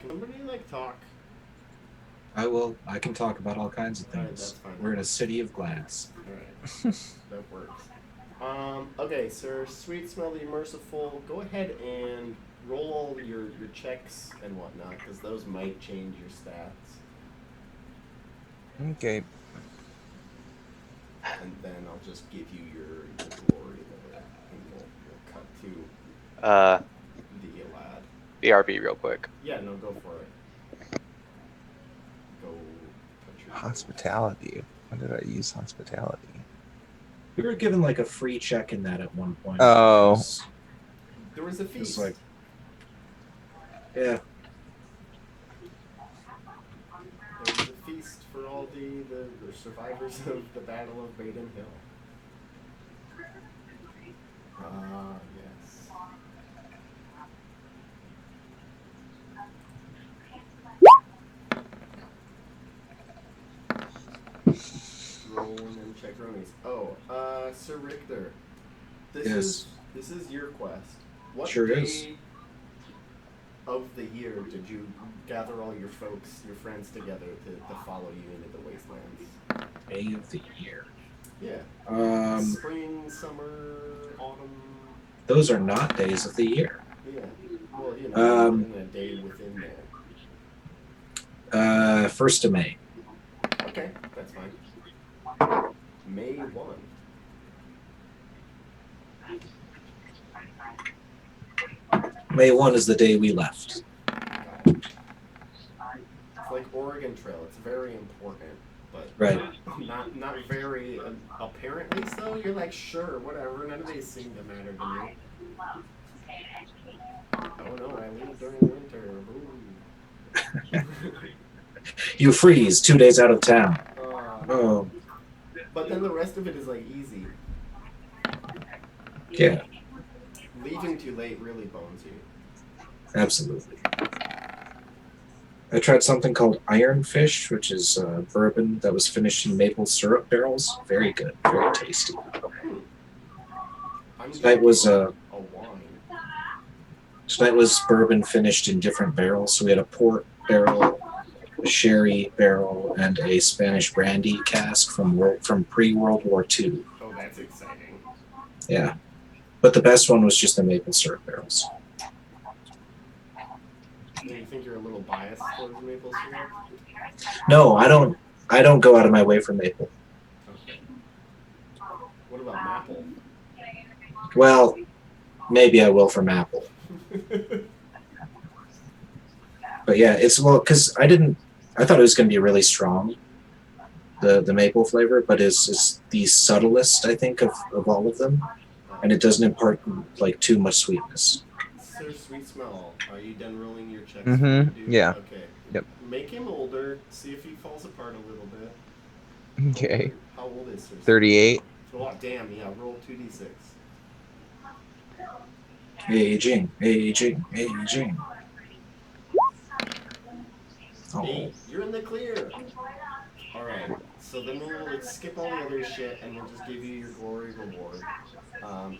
Can somebody, like, talk? I will. I can talk about all kinds of Alright, that's things. fine. We're in a city of glass. Alright, that works. Okay, sir, sweet, smelly, merciful, go ahead and roll all your checks and whatnot, because those might change your stats. Okay. And then I'll just give you your glory there, and we'll cut to Uh, the lad. BRB real quick. Yeah, no, go for it. Go put your Hospitality. When did I use hospitality? We were given like a free check in that at one point. Oh. There was a feast. Like, yeah. There was a feast for all the survivors of the Battle of Baden Hill. Ah, yes. Rolling and check ronies. Oh, Sir Richter. This is your quest. What sure day is. of the year did you gather all your folks, your friends together to follow you into the wastelands? Day of the year. Yeah. Spring, summer, autumn. Those are not days of the year. Yeah. Well, you know, in a day within there. 1st of May. Okay, that's fine. May 1. May 1 is the day we left. It's like Oregon Trail. It's very important, but right. not very apparently so. You're like, sure, whatever. None of these seem to matter to me. Oh no, I leave during winter. You freeze 2 days out of town. Oh. But then the rest of it is like easy. Yeah. Leaving too late really bones you. Absolutely. I tried something called Iron Fish, which is bourbon that was finished in maple syrup barrels. Very good, very tasty. Tonight was bourbon finished in different barrels. So we had a port barrel, a sherry barrel, and a Spanish brandy cask from pre-World War II. Oh, that's exciting. Yeah, but the best one was just the maple syrup barrels. Do you think you're a little biased towards maple syrup? No, I don't go out of my way for maple. Okay. What about maple? Well, maybe I will for maple. But yeah, it's because I thought it was going to be really strong, the maple flavor, but it's the subtlest, I think, of all of them, and it doesn't impart like too much sweetness. Sir Sweet Smell, are you done rolling your checks? Yeah. Okay. Yep. Make him older. See if he falls apart a little bit. Okay. How old is Sir? 38. Oh damn! Yeah, roll 2d6. Aging. Oh. 8. You're in the clear. All right. So then let's skip all the other shit and we'll just give you your glory reward.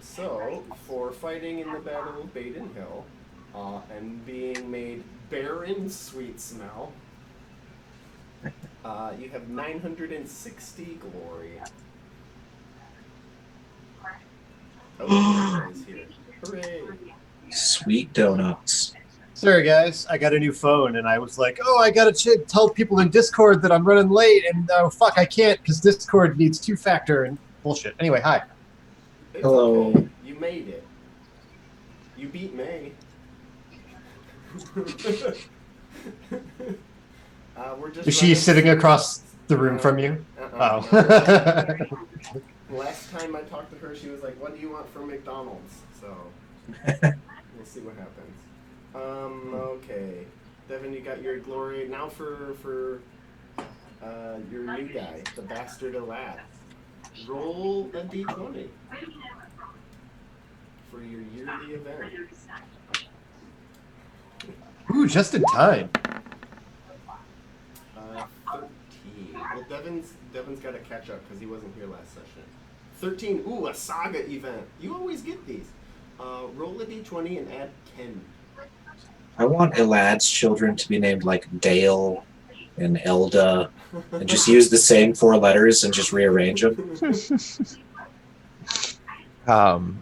So for fighting in the Battle of Baden Hill, and being made Baron Sweet Smell, you have 960 glory. Oh, is here. Hooray! Sweet donuts. Sorry, guys. I got a new phone, and I was like, oh, I got to tell people in Discord that I'm running late, and fuck, I can't, because Discord needs two-factor and bullshit. Anyway, hi. It's hello. Okay. You made it. You beat May. We're just Is she sitting across the room from you? Oh. Last time I talked to her, she was like, what do you want from McDonald's? So, we'll see what happens. Okay. Devin, you got your glory. Now for your new guy, the Bastard Lad. Roll a d20 for your yearly event. Ooh, just in time. 13. Well, Devin's got to catch up because he wasn't here last session. 13. Ooh, a saga event. You always get these. Roll a d20 and add 10. I want Elad's children to be named like Dale and Elda, and just use the same 4 letters and just rearrange them. Um,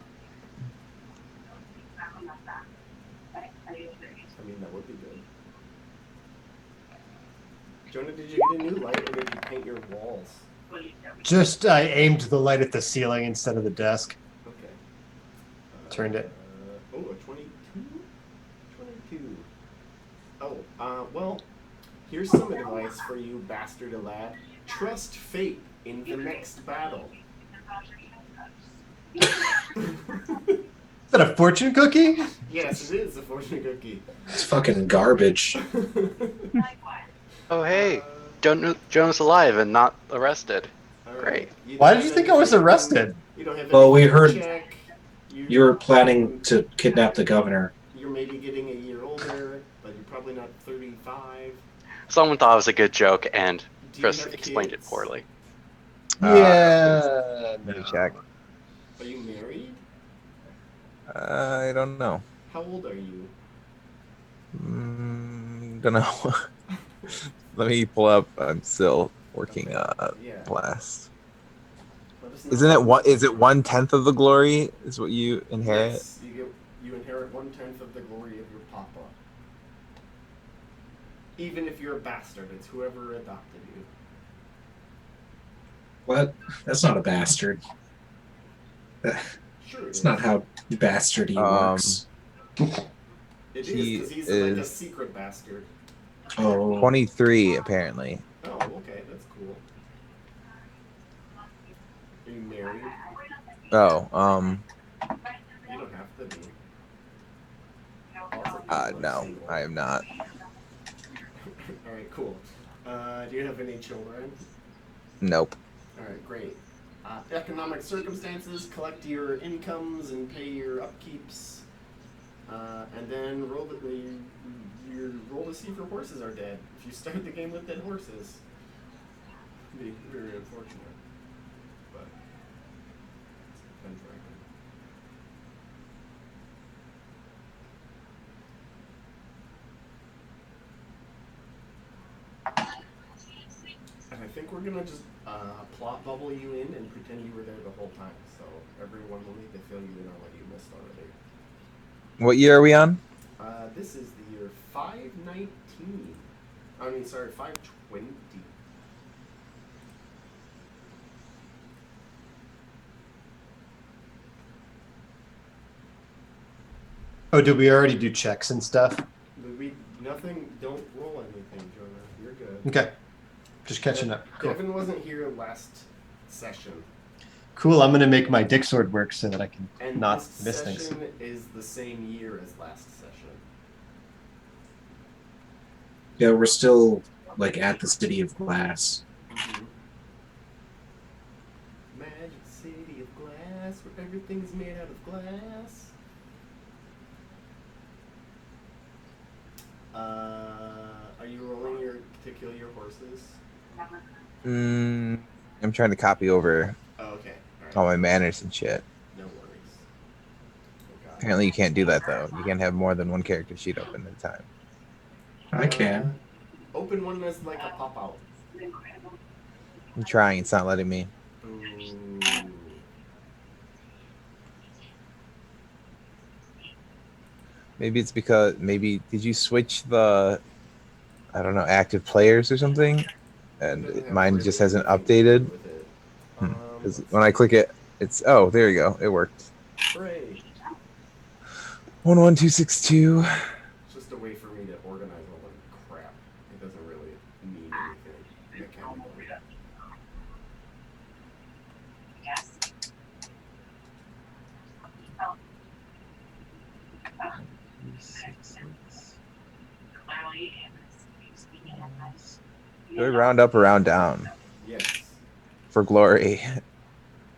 I mean, that would be good. Jonah, did you get a new light or did you paint your walls? Just I aimed the light at the ceiling instead of the desk. Okay. Turned it. Oh, a 22? 22. Oh, well, here's some advice for you, bastard lad. Trust fate in the next battle. Is that a fortune cookie? Yes, it is a fortune cookie. It's fucking garbage. Oh, hey. Jonas alive and not arrested. All right. Great. Why did you think I was arrested? You don't have Well, we anything to heard check. you were planning to kidnap the governor. You're maybe getting a year older, but you're probably not 35. Someone thought it was a good joke and Do you Chris have explained kids? it poorly. Yeah. let me check. Are you married? I don't know. How old are you? Don't know. Let me pull up. I'm still working Yeah. blast. Let us know. Isn't it one? Is it 1/10 of the glory? Is what you inherit? Yes, you inherit 1/10 of the glory of your papa. Even if you're a bastard, it's whoever adopted you. What? That's not a bastard. Sure, It's not how bastardy works. It is he because he's like a is- secret bastard. Oh, 23 apparently. Oh, okay, that's cool. Are you married? Oh, You don't have to be. Lots of people are no, single. I am not. All right, cool. Do you have any children? Nope. All right, great. Economic circumstances, collect your incomes and pay your upkeeps, and then roll to see if your horses are dead. If you start the game with dead horses, it'd be very unfortunate. But it's Pendragon. And I think we're gonna just plot bubble you in and pretend you were there the whole time. So everyone will need to fill you in on what you missed already. What year are we on? This is the year 519. I mean, sorry, 520. Oh, did we already do checks and stuff? Nothing. Don't roll anything, Jonah. You're good. Okay. Just catching up. Cool. Devin wasn't here last session. Cool. I'm gonna make my dick sword work so that I can And not this miss things. session is the same year as last session. yeah, we're still like at the city of glass. Mm-hmm. Magic city of glass, where everything's made out of glass. Are you rolling to kill your horses? I'm trying to copy over Oh, okay. all my manners and shit. No worries. Oh, God. Apparently, you can't do that though. You can't have more than one character sheet open at a time. I can. Open one as like a pop out. I'm trying. It's not letting me. Ooh. Maybe it's because did you switch the I don't know active players or something, and Doesn't have mine really just hasn't anything to do updated. with it. Because Let's when I see. click it, it's there you go. It worked. Hooray. 11262. It's just a way for me to organize all the crap. It doesn't really mean anything mechanically. Do I round up or round down Yes. for glory?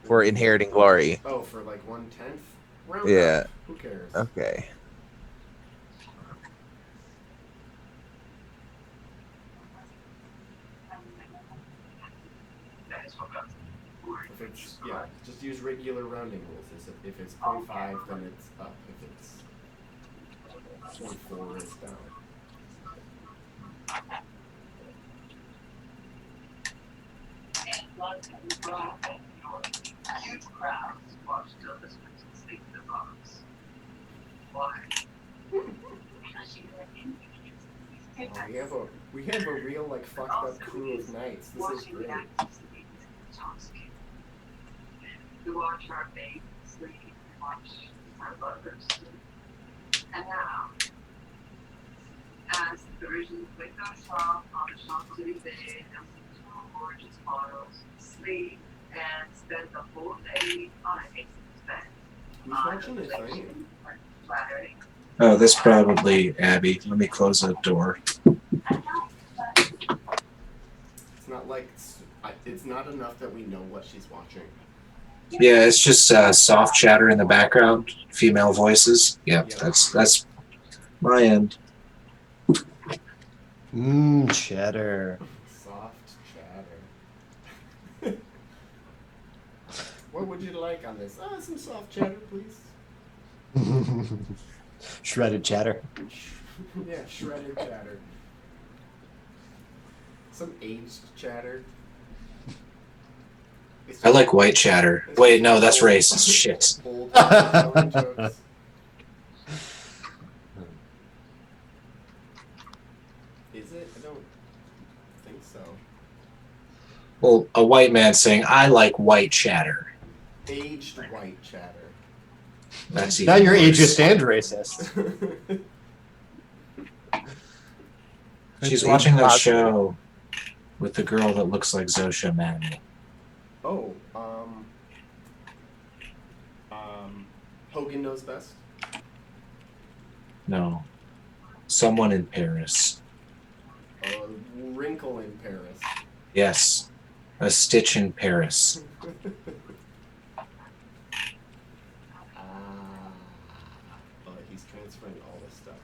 For inheriting glory. Oh, for like 1/10? Round Yeah. up. Who cares? Okay. If it's, yeah, just use regular rounding rules. If it's 0.5, then it's up. If it's And 4 is down. Oh, we have a real like fucked up crew of knights. This is great. We watch our babes sleep, we watch our lovers sleep. And now, as the Parisians wake us up on the Champs-Elysees and two gorgeous models sleep and spend the whole day on a hasty bed. Who's watching this, are you? Flattering. Oh, this probably Abby. Let me close the door. It's not like it's not enough that we know what she's watching. Yeah, it's just soft chatter in the background, female voices. Yep, Yeah. that's my end. Cheddar. Soft chatter. What would you like on this? Some soft chatter, please. Shredded chatter. Yeah, shredded chatter. Some aged chatter. I like white chatter. Wait, no, that's racist. Shit. Old jokes. Is it? I don't think so. Well, a white man saying, I like white chatter. Aged white chatter. That's Now even you're worse. ageist and racist. She's It's watching that impossible. show with the girl that looks like Zosha Manny. Oh, Hogan Knows Best. No. Someone in Paris. A Wrinkle in Paris. Yes. A Stitch in Paris. He's transferring all this stuff.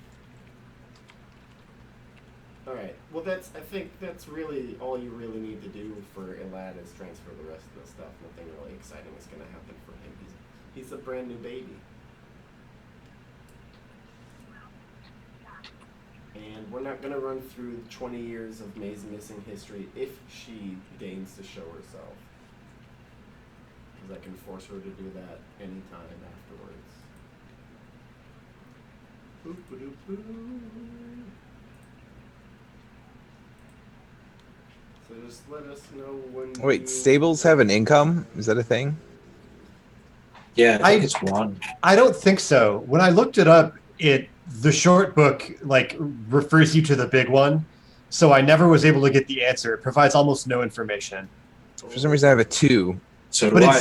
Alright, well I think that's really all you really need to do for Elad is transfer the rest of the stuff. Nothing really exciting is going to happen for him. He's a brand new baby. And we're not going to run through 20 years of May's missing history if she deigns to show herself. Because I can force her to do that anytime afterwards. Boop-a-doop-boo. So just let us know when. Wait, stables have an income? Is that a thing? Yeah, I think it's one. I don't think so. When I looked it up, the short book like refers you to the big one, so I never was able to get the answer. It provides almost no information. For some reason, I have a 2. So do But I.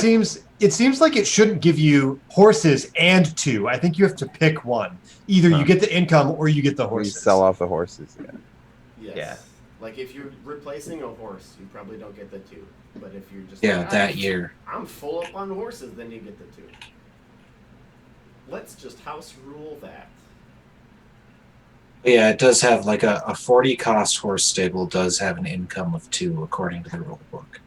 it seems like it shouldn't give you horses and 2. I think you have to pick one. Either you get the income or you get the Or you horses. sell off the horses. Yeah. Yes. Yeah. Like if you're replacing a horse, you probably don't get the 2. But if you're just Yeah, like, that year. I'm full up on horses, then you get the 2. Let's just house rule that. Yeah, it does have like a 40 cost horse stable does have an income of 2 according to the rule book.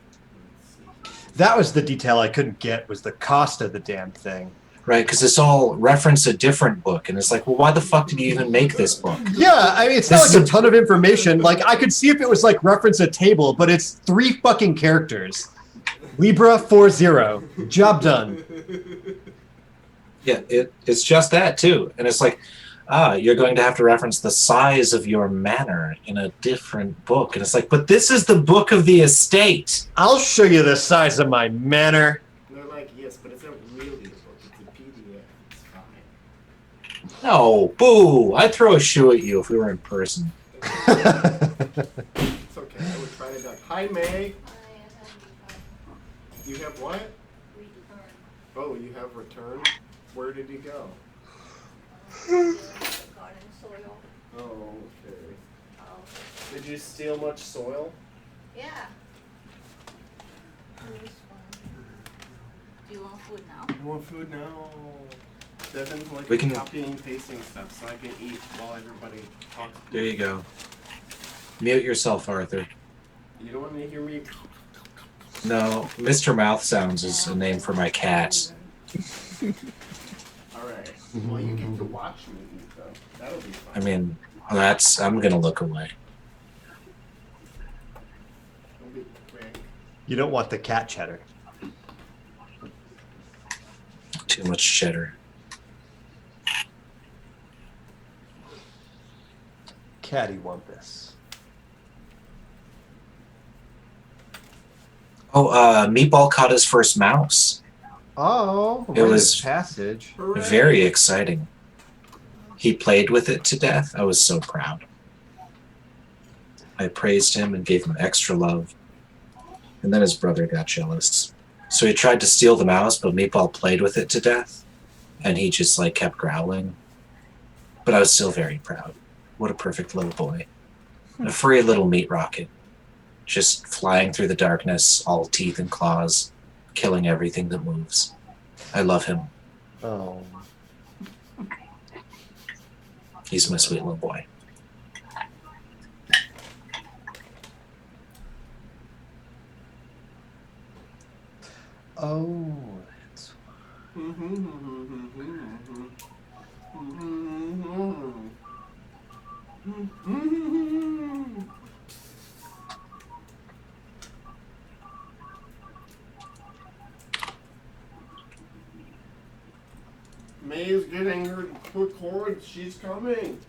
Let's see. That was the detail I couldn't get, was the cost of the damn thing. Right, because it's all reference a different book, and it's like, well, why the fuck did you even make this book? Yeah, I mean, it's not This like is a ton of information. Like, I could see if it was like reference a table, but it's 3 fucking characters. Libra 40. Job done. Yeah, it's just that too, and it's like, you're going to have to reference the size of your manor in a different book, and it's like, but this is the book of the estate. I'll show you the size of my manor. And they're like, yes, but it's not really a book. It's a PDF. It's fine. No, boo! I'd throw a shoe at you if we were in person. It's okay. I would try to duck. Hi, May. You have what? Oh, you have return? Where did he go? Garden soil. Oh, okay. Did you steal much soil? Yeah. Here's one. Do you want food now? I want food now. Devin's like We can- copying and pasting stuff so I can eat while everybody talks. There you go. Mute yourself, Arthur. You don't want to hear me? No, Mr. Mouth Sounds is a name for my cat. Alright. Well, you get to watch me eat though. That'll be fun. I mean, I'm gonna look away. It'll be quick. You don't want the cat cheddar. Too much cheddar. Cattywampus. Oh, Meatball caught his first mouse. Oh, It was passage. Hooray. very exciting. He played with it to death. I was so proud. I praised him and gave him extra love. And then his brother got jealous. So he tried to steal the mouse, but Meatball played with it to death. And he just like kept growling. But I was still very proud. What a perfect little boy. A furry little meat rocket. Just flying through the darkness, all teeth and claws, killing everything that moves. I love him. Oh. He's my sweet little boy. Oh, that's May's getting her cords. She's coming.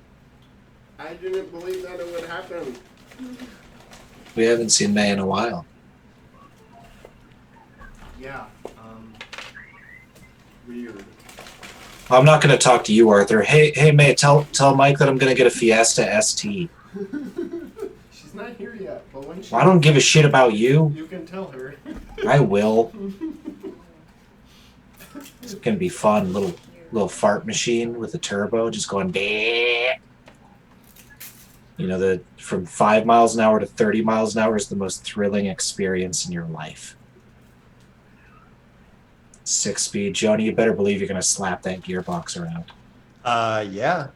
I didn't believe that it would happen. We haven't seen May in a while. Yeah. Weird. I'm not going to talk to you, Arthur. Hey, May, tell Mike that I'm going to get a Fiesta ST. She's not here yet, but when she Well, I don't give a shit about you. you can tell her. I will. It's going to be fun. Little fart machine with a turbo just going bleh. You know, from 5 miles an hour to 30 miles an hour is the most thrilling experience in your life. 6-speed. Joni, you better believe you're going to slap that gearbox around. yeah.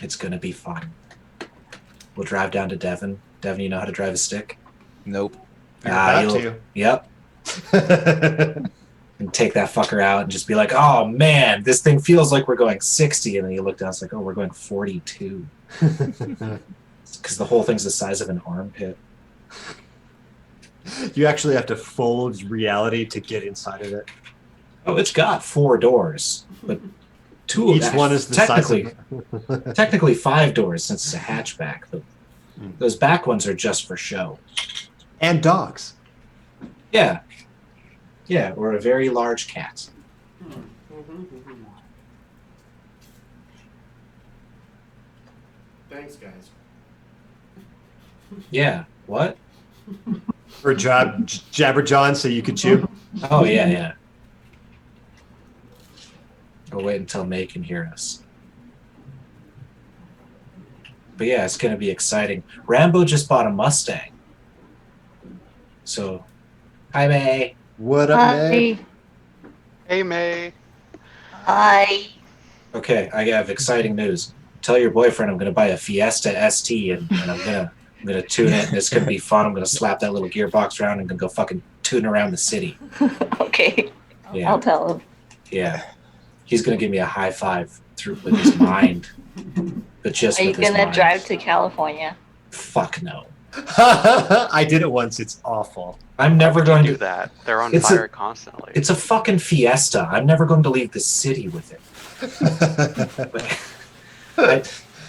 It's going to be fun. We'll drive down to Devon. Devon, you know how to drive a stick? Nope. You're about you'll- to. Yep. And take that fucker out and just be like, oh man, this thing feels like we're going 60. And then you look down, it's like, oh, we're going 42. Because the whole thing's the size of an armpit. You actually have to fold reality to get inside of it. Oh, it's got 4 doors, but 2 of Each them. one is the size of Technically 5 doors since it's a hatchback, but those back ones are just for show. And dogs. Yeah. Yeah, or a very large cat. Thanks, guys. Yeah. What? For Jabber John so you could chew. Oh, yeah. I'll wait until May can hear us. But yeah, it's going to be exciting. Rambo just bought a Mustang. So, hi, May. What up, May? Hey, May. Hi. Okay, I have exciting news. Tell your boyfriend I'm going to buy a Fiesta ST and I'm going to tune it and it's going to be fun. I'm going to slap that little gearbox around and go fucking tune around the city. Okay. Yeah. I'll tell him. Yeah. He's going to give me a high five with his mind. But just Are you with his gonna mind. drive to California? Fuck no. I did it once. It's awful. I'm never Would you going do to. that? They're on It's fire constantly. It's a fucking Fiesta. I'm never going to leave the city with it.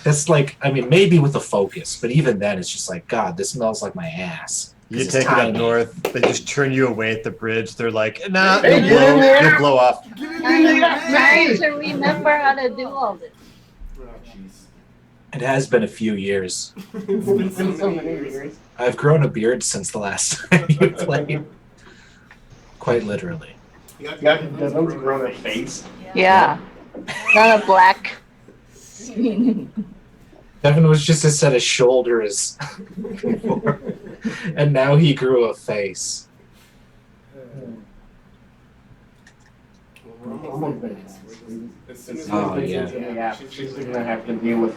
That's like, I mean, maybe with a Focus, but even then, it's just like, God, this smells like my ass. 'Cause You it's take it up tiny. north, they just turn you away at the bridge. They're like, nah, you'll blow off. I'm not trying to remember how to do all this. Oh, jeez. It has been a few years. It's been so many years. I've grown a beard since the last time you played. Quite literally. You got Devon's grown a face. Yeah. Not a black. Devin was just a set of shoulders before, and now he grew a face. Almost there. As soon as Oh, we yeah. get into the app, she's gonna have to deal with.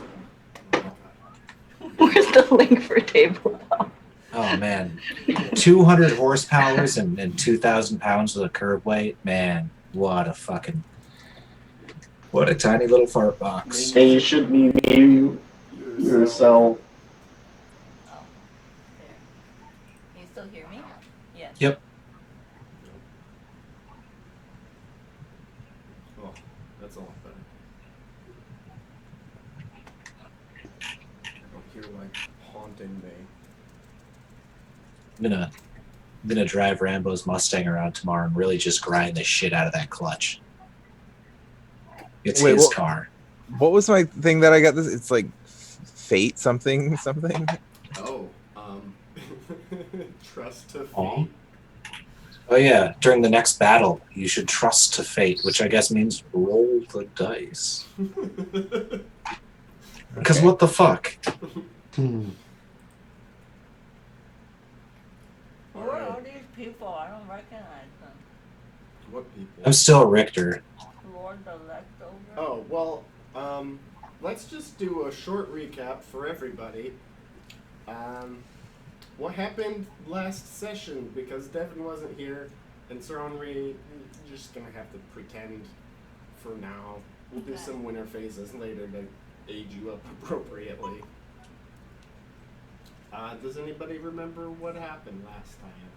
Where's the link for tabletop? Oh man, 200 horsepowers and 2,000 pounds of the curb weight. Man, what a fucking What a tiny little fart box. Maybe You should mute yourself. Oh, there. Can you still hear me? Yes. Yep. Oh, that's a lot better. I don't hear like haunting me. I'm gonna drive Rambo's Mustang around tomorrow and really just grind the shit out of that clutch. It's Wait, his what- car. What was my thing that I got this? It's like fate something. Oh, trust to Aw. fate. Oh yeah, during the next battle, you should trust to fate, which I guess means roll the dice. Because Okay. what the fuck? Hmm. Who are all these people? I don't recognize them. What people? I'm still a Richter. Lord the Leftover? Oh, well, let's just do a short recap for everybody. What happened last session? Because Devin wasn't here, and Sir Henri, you're just gonna have to pretend for now. We'll do Okay. some winter phases later to age you up appropriately. Does anybody remember what happened last time?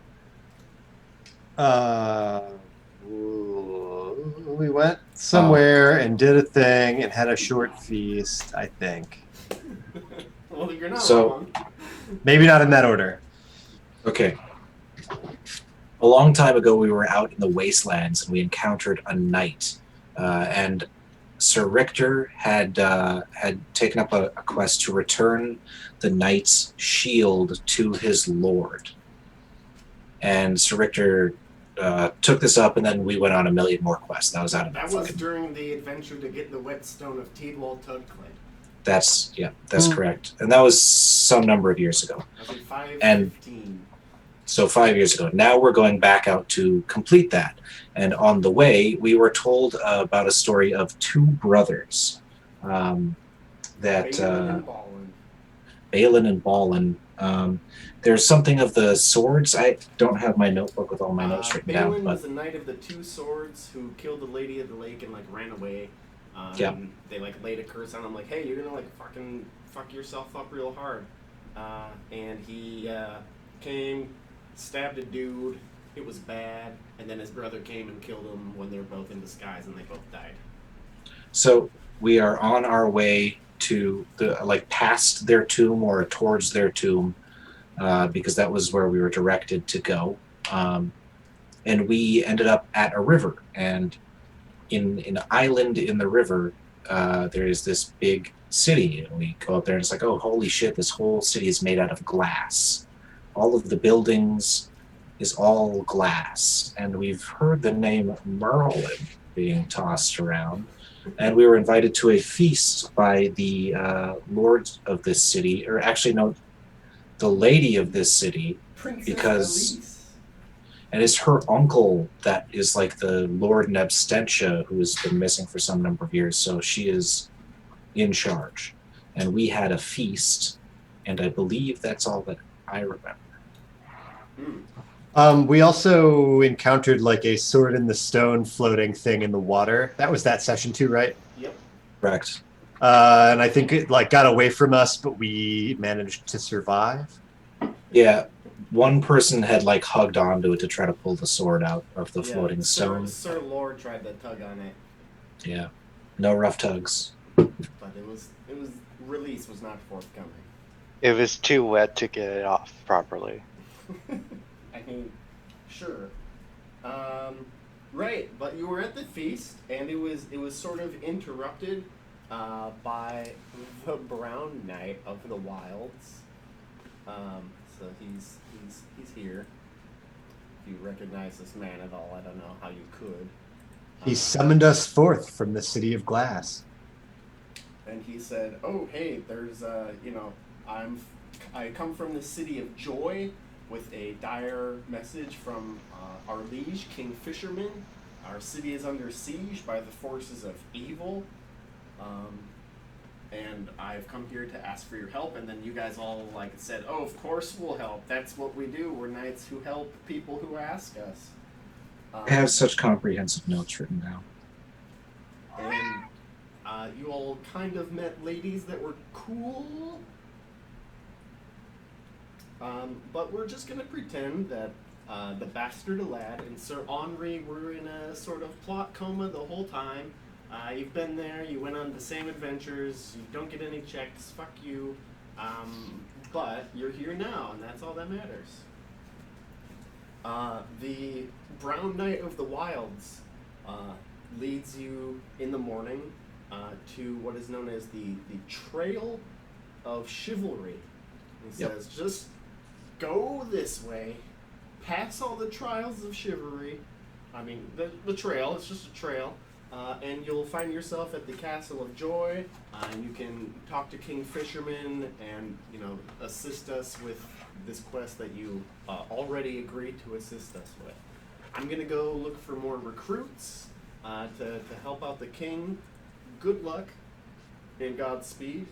We went somewhere and did a thing and had a short feast, I think. Well, you're not So- wrong. Maybe not in that order. Okay. A long time ago, we were out in the wastelands and we encountered a knight. And Sir Richter had taken up a quest to return the knight's shield to his lord. And Sir Richter took this up, and then we went on a million more quests. That was out of That was during the adventure to get the whetstone of Tidwall Tudclay. That's correct. And that was some number of years ago. I think 5, And- 15. So 5 years ago. Now we're going back out to complete that. And on the way, we were told about a story of two brothers that Balin and Ballin. Balin and Ballin. There's something of the swords. I don't have my notebook with all my notes written Balin down, but was the knight of the two swords who killed the lady of the lake and like ran away. Yeah. They like laid a curse on him, like, "Hey, you're gonna like fucking fuck yourself up real hard." And he came, stabbed a dude. It was bad, and then his brother came and killed him when they were both in disguise, and they both died. so we are on our way to past their tomb or towards their tomb, because that was where we were directed to go. And we ended up at a river, and in an island in the river, there is this big city, and we go up there and it's like, oh, holy shit, this whole city is made out of glass. All of the buildings is all glass, and we've heard the name Merlin being tossed around, and we were invited to a feast by the lord of this city, or actually no, the lady of this city, Princess Because- Elise. and it's her uncle that is like the Lord Nebstentia, who has been missing for some number of years, so she is in charge. And we had a feast, and I believe that's all that I remember. We also encountered like a sword in the stone floating thing in the water. That was that session too, right? Yep. Correct. And I think it like got away from us, but we managed to survive. Yeah, one person had like hugged onto it to try to pull the sword out of the Yeah, floating stone. Sir Lord tried to tug on it, Yeah, no rough tugs. but it was release was not forthcoming. It was too wet to get it off properly. I mean, sure. Right, but you were at the feast, and it was sort of interrupted by the Brown Knight of the Wilds. So he's here. If you recognize this man at all, I don't know how you could. He summoned us forth from the city of glass. And he said, "Oh, hey, there's I come from the city of Joy with a dire message from our liege, King Fisherman. Our city is under siege by the forces of evil, and I've come here to ask for your help." And then you guys all like said, "Oh, of course we'll help. That's what we do. We're knights who help people who ask us." I have such comprehensive notes written down. And You all kind of met ladies that were cool. But we're just gonna pretend that the bastard lad and Sir Henri were in a sort of plot coma the whole time. You've been there, you went on the same adventures, you don't get any checks, fuck you. But you're here now, and that's all that matters. The Brown Knight of the Wilds leads you in the morning to what is known as the Trail of Chivalry. He says, just go this way, pass all the trials of chivalry. I mean, the trail, it's just a trail. And you'll find yourself at the Castle of Joy, and you can talk to King Fisherman and, assist us with this quest that you already agreed to assist us with. I'm going to go look for more recruits to help out the king. Good luck and Godspeed.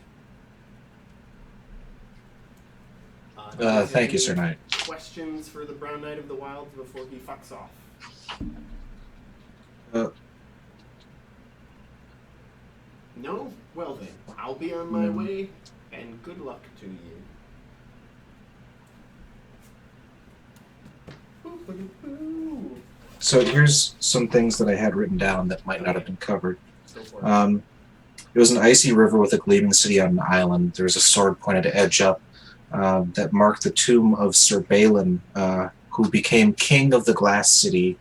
Thank you, Sir Knight. Questions for the Brown Knight of the Wilds before he fucks off? No? Well then, I'll be on my way, and good luck to you. So here's some things that I had written down that might not have been covered. Go for it. It was an icy river with a gleaming city on an island. There was a sword pointed edge up that marked the tomb of Sir Balin, who became king of the Glass City.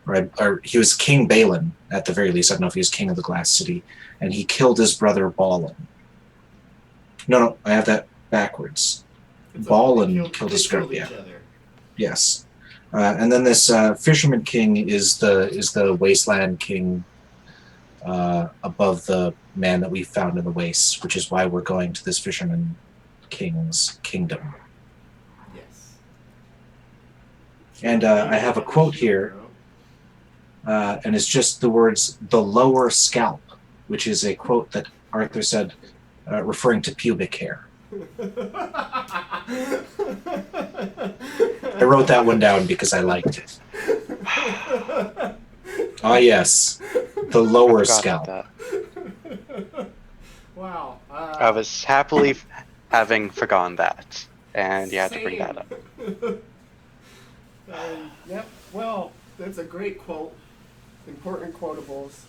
Or he was King Balin, at the very least. I don't know if he was king of the Glass City. And he killed his brother Balin. No, I have that backwards. Balin killed his brother. Yeah. Yes. And then this Fisherman King is the Wasteland King above the man that we found in the wastes, which is why we're going to this Fisherman King's kingdom. Yes. And I have a quote here, and it's just the words, the lower scalp, which is a quote that Arthur said referring to pubic hair. I wrote that one down because I liked it. Ah, yes. The lower scalp. That. Wow. I was happily having forgotten that, and you had to bring that up. Yep. Well, that's a great quote. Important quotables.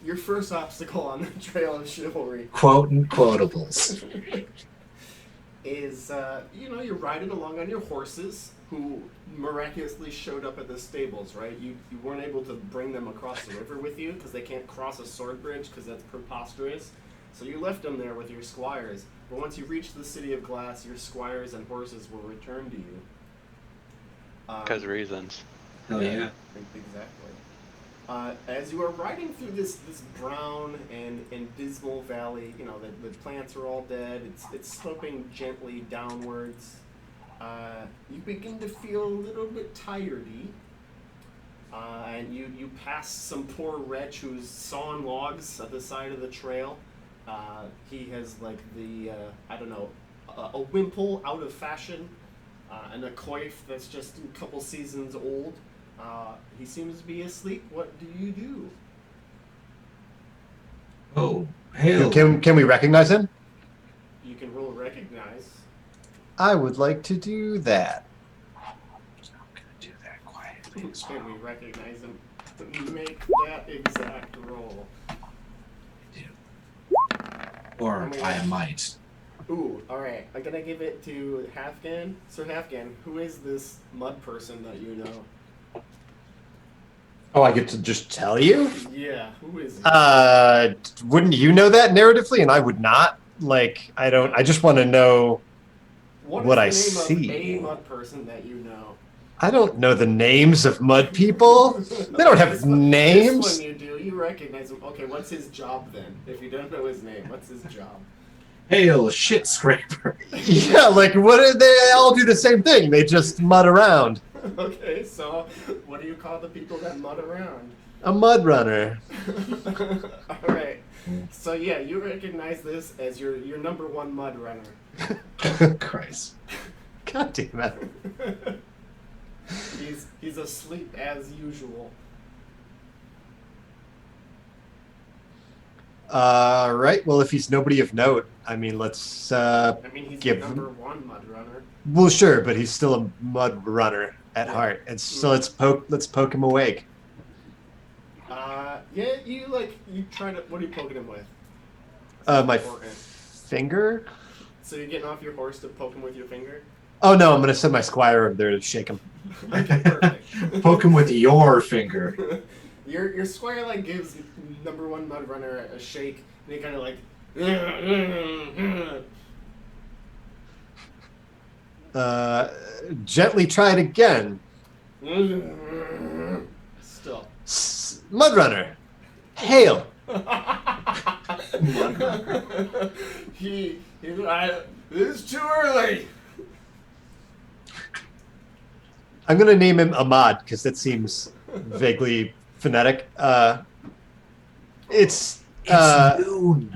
Your first obstacle on the Trail of Chivalry Quote and quotables. is, you're riding along on your horses, who miraculously showed up at the stables, right? You weren't able to bring them across the river with you because they can't cross a sword bridge because that's preposterous. So you left them there with your squires. But once you reached the City of Glass, your squires and horses were returned to you. Because reasons. Oh, yeah. Exactly. As you are riding through this brown and dismal valley, the plants are all dead. It's sloping gently downwards. You begin to feel a little bit tiredy. And you pass some poor wretch who's sawing logs at the side of the trail. He has like a wimple out of fashion, and a coif that's just a couple seasons old. He seems to be asleep. What do you do? Oh, hell. Can we recognize him? You can roll recognize. I would like to do that. I'm gonna do that quietly. Can we recognize him? Make that exact roll. Or I might. Ooh, alright. I'm gonna give it to Halfgan. Sir Halfgan, who is this mud person that you know? Oh, I get to just tell you? Yeah, who is he? Wouldn't you know that narratively, and I would not? I just want to know what I is the name see. of a mud person that you know? I don't know the names of mud people. They don't have names. This one you do. You recognize him. Okay, what's his job then? If you don't know his name, what's his job? Hail, shit scraper. Yeah, what do they all do the same thing? They just mud around. Okay, so what do you call the people that mud around? A mud runner. Alright. So yeah, you recognize this as your number one mud runner. Christ. God damn it. He's asleep as usual. Right. Well, if he's nobody of note, I mean, let's I mean, he's give the him. number one mud runner. Well, sure, but he's still a mud runner at Yeah. heart, and so let's poke him awake. Yeah, you try to. What are you poking him with? My Important. finger. So you're getting off your horse to poke him with your finger? Oh no, I'm gonna send my squire over there to shake him. Okay, perfect. Poke him with your finger. Your squire like gives number one mud runner a shake, and he kind of like. Gently try it again. Still. Mud runner, hail. It's too early. I'm gonna name him Ahmad because that seems vaguely phonetic. It's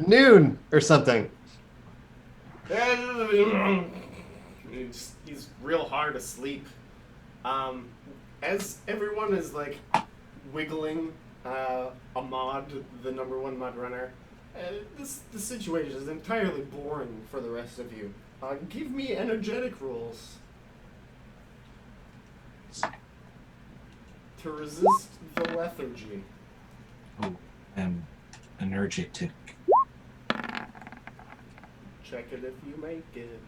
noon or something. He's real hard asleep. As everyone is like wiggling Ahmad, the number one mud runner, the situation is entirely boring for the rest of you. Give me energetic rules to resist the lethargy. Oh, energetic. Check it if you make it.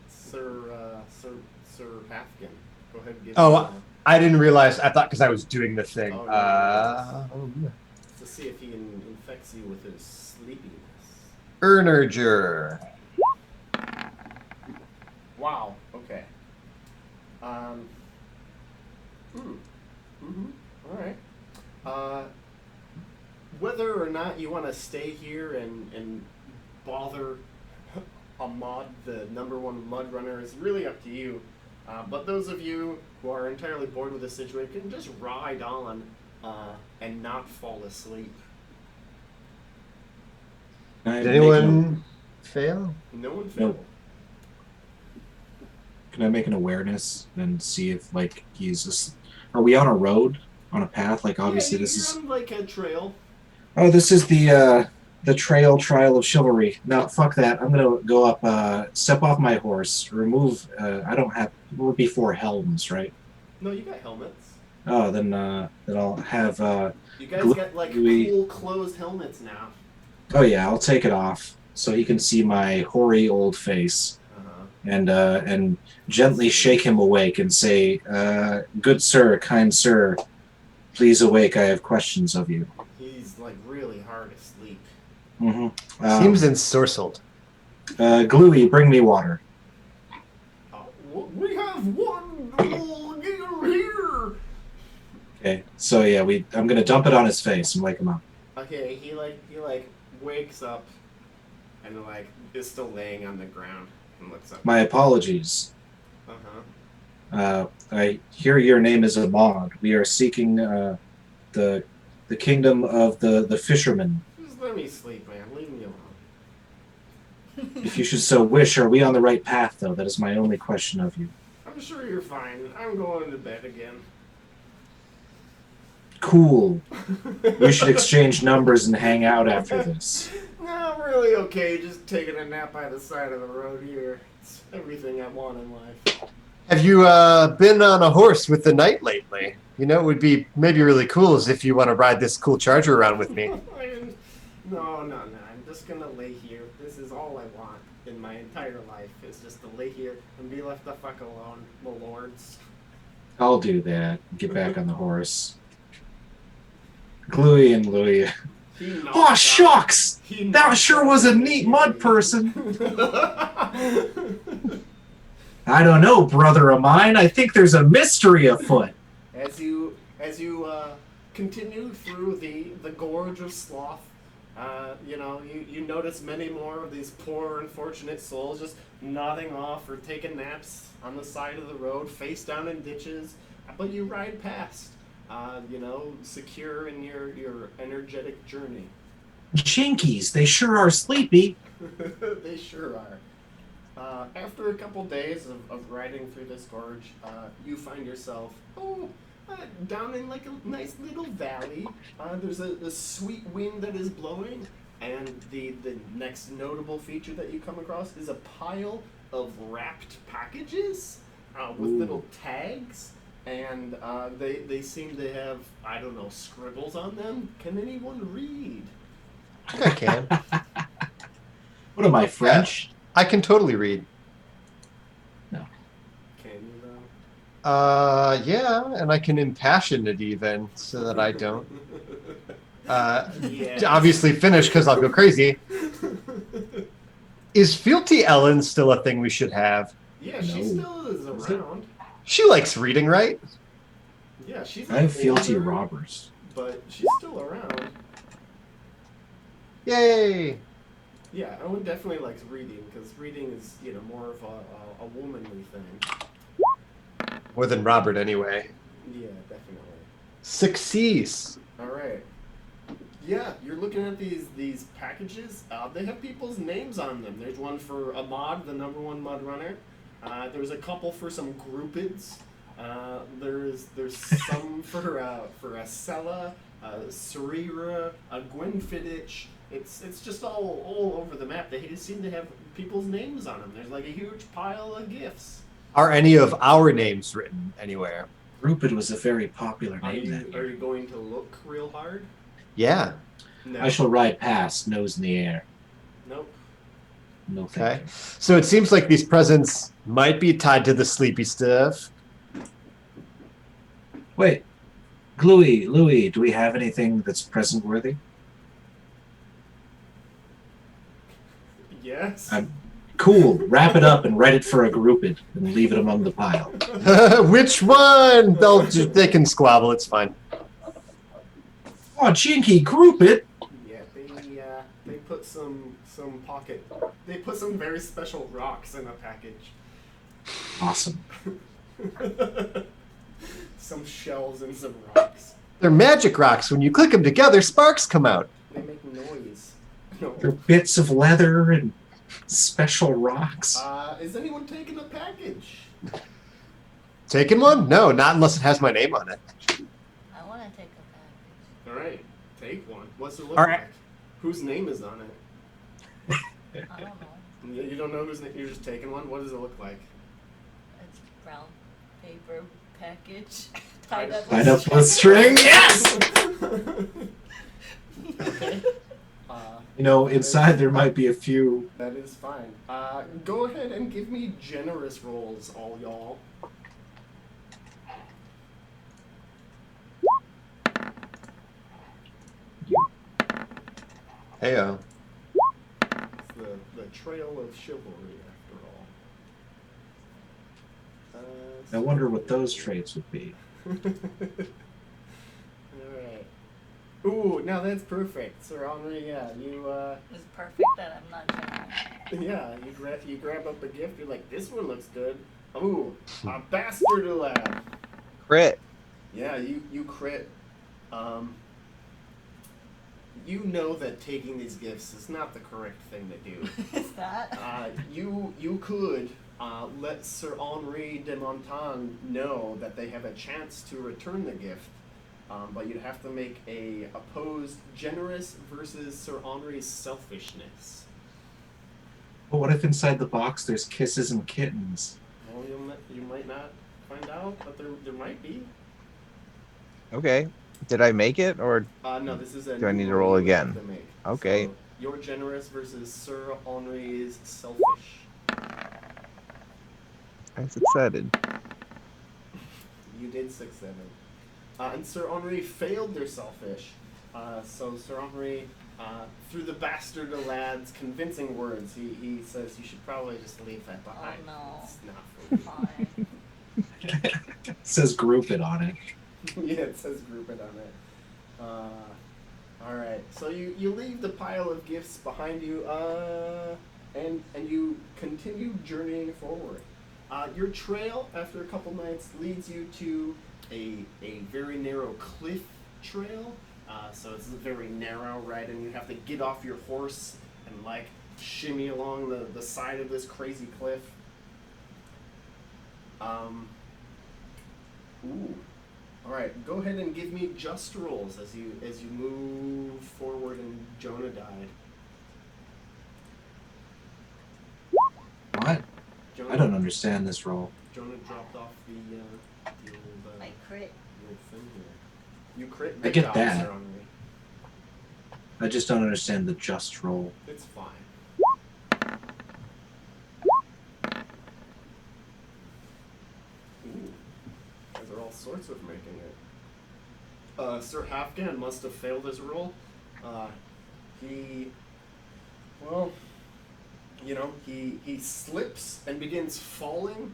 Sir Hafkin. Go ahead and give Oh, me I didn't realize. I thought because I was doing the thing. to see if he infects you with his sleepiness. Ernerger. Wow. Okay. All right. Whether or not you want to stay here and bother Ahmad, the number one mud runner, is really up to you. But those of you who are entirely bored with the situation can just ride on and not fall asleep. Did anyone fail? No one failed. Nope. Can I make an awareness and see if like he's? Are we on a road, on a path? Like obviously Yeah, this you're is. on like a trail. Oh, this is the trial of chivalry. No, fuck that. I'm gonna go up. Step off my horse. Remove. I don't have. It would be 4 helms, right? No, you got helmets. Oh, then I'll have. You guys Glu- got like Gluey. cool closed helmets now. Oh yeah, I'll take it off so he can see my hoary old face, and gently shake him awake and say, "Good sir, kind sir, please awake. I have questions of you." He's like really hard asleep. Mm-hmm. Seems ensorcelled. Gluey, bring me water. We have one gear here. Okay, so yeah, I'm gonna dump it on his face and wake him up. Okay, he wakes up and like is still laying on the ground and looks up. My apologies. I hear your name is Ahmad. We are seeking the kingdom of the fishermen. Just let me sleep, man. Leave me alone. If you should so wish, are we on the right path, though? That is my only question of you. I'm sure you're fine. I'm going to bed again. Cool. We should exchange numbers and hang out after this. No, I'm really okay. Just taking a nap by the side of the road here. It's everything I want in life. Have you been on a horse with the knight lately? You know, it would be maybe really cool is if you want to ride this cool charger around with me. No. I'm just gonna lay here. This is all I want in my entire life. Is just to lay here and be left the fuck alone, my lords. I'll do that. Get back on the horse. Gluey and Louie. Oh, shucks! That sure was a neat mud person. I don't know, brother of mine. I think there's a mystery afoot. As you continue through the gorge of sloth, you notice many more of these poor, unfortunate souls just nodding off or taking naps on the side of the road, face down in ditches. But you ride past, secure in your energetic journey. Jinkies, they sure are sleepy. They sure are. After a couple days of riding through this gorge, you find yourself down in like a nice little valley. There's a sweet wind that is blowing, and the next notable feature that you come across is a pile of wrapped packages with little tags, and they seem to have, I don't know, scribbles on them. Can anyone read? I can. What am I, French? I can totally read. Can you though? Yeah, and I can impassion it even so that I don't. Yeah. Obviously finish because I'll go crazy. Is Fealty Ellen still a thing we should have? Yeah, she still is around. She likes reading, right? Yeah, she's. I have fealty older, robbers. but she's still around. Yay! Yeah, Owen definitely likes reading because reading is, more of a womanly thing. More than Robert, anyway. Yeah, definitely. Success. All right. Yeah, you're looking at these packages. They have people's names on them. There's one for Ahmad, the #1 mud runner. There's a couple for some groupids. There's some for Acela, Sarira, Gwenfiddich. It's just all over the map. They seem to have people's names on them. There's like a huge pile of gifts. Are any of our names written anywhere? Rupert was a very popular Are name that you year. going to look real hard? Yeah. No. I shall ride past, nose in the air. Nope. No Okay. thank you. So it seems like these presents might be tied to the sleepy stuff. Wait, Louis, do we have anything that's present worthy? Yes. Cool. Wrap it up and write it for a grouped and leave it among the pile. Which one? They can squabble. It's fine. Oh, Jinky, group it. Yeah, they put some they put some very special rocks in a package. Awesome. Some shells and some rocks. They're magic rocks. When you click them together, sparks come out. They make noise. No. They're bits of leather and special rocks. Is anyone taking a package? Taking one? No, not unless it has my name on it. I want to take a All right, take one. What's it look All like? right. Whose name is on it? package. I don't know. You don't know whose name. You're just taking one. What does it look like? It's brown paper package tied up. Tied up with string. Yes. Okay. You know, inside there might be a few. That is fine. Go ahead and give me generous rolls, all y'all. Heyo. It's the trail of chivalry, after all. I wonder what those traits would be. Alright. Ooh, now that's perfect. Sir Henri, yeah, you, It's perfect that I'm not generous. yeah, you grab up a gift, you're like, this one looks good. Ooh, a bastard lad. Crit. Yeah, you crit. You know that taking these gifts is not the correct thing to do. Is that? You could let Sir Henri de Montagne know that they have a chance to return the gift, but you'd have to make a opposed generous versus Sir Henri's selfishness. But what if inside the box there's kisses and kittens? Well, you might not find out, but there might be. Okay. Did I make it or? No, this is a. Do I new need to roll roll you have again? to make. Okay. So, you're generous versus Sir Henri's selfish. I'm excited. You did 6-7. And Sir Henri failed their selfish. So Sir Henri, through the bastard lad's convincing words, he says you should probably just leave that behind. Oh, no. It's not for you. Fine. It says group it on it. Yeah, it says group it on it. Alright, so you leave the pile of gifts behind you, and you continue journeying forward. Your trail, after a couple nights, leads you to a very narrow cliff trail. So it's very narrow, right? And you have to get off your horse and like shimmy along the side of this crazy cliff. Ooh. All right, go ahead and give me just rolls as you move forward. And Jonah died. What? Jonah, I don't understand this roll. Jonah dropped off the old I crit. the old thing here. You crit. I Good get job, that. Sir Henri. I just don't understand the just roll. It's fine. Ooh. Guys are all sorts of making it. Sir Halfgan must have failed his roll. He slips and begins falling,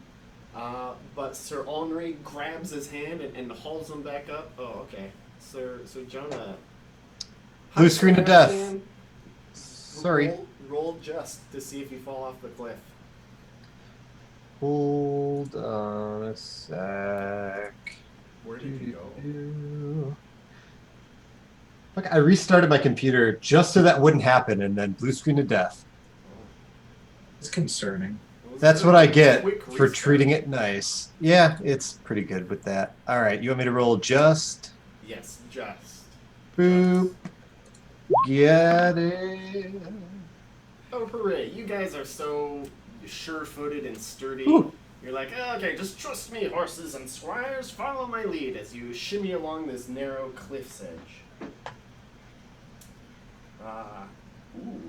but Sir Henri grabs his hand and hauls him back up. Oh, okay. So Jonah. Blue screen of death. Halfgan, Sorry. Roll just to see if you fall off the cliff. Hold on a sec. Where did you go? Look, I restarted my computer just so that wouldn't happen, and then blue screen of death. It's concerning. That's what I get Quick for restart. treating it nice. Yeah, it's pretty good with that. All right, you want me to roll just? Yes, just. Boop. Get it. Oh, hooray. You guys are so sure-footed and sturdy. Ooh. You're like, oh, okay, just trust me, horses and squires. Follow my lead as you shimmy along this narrow cliff's edge. Ooh.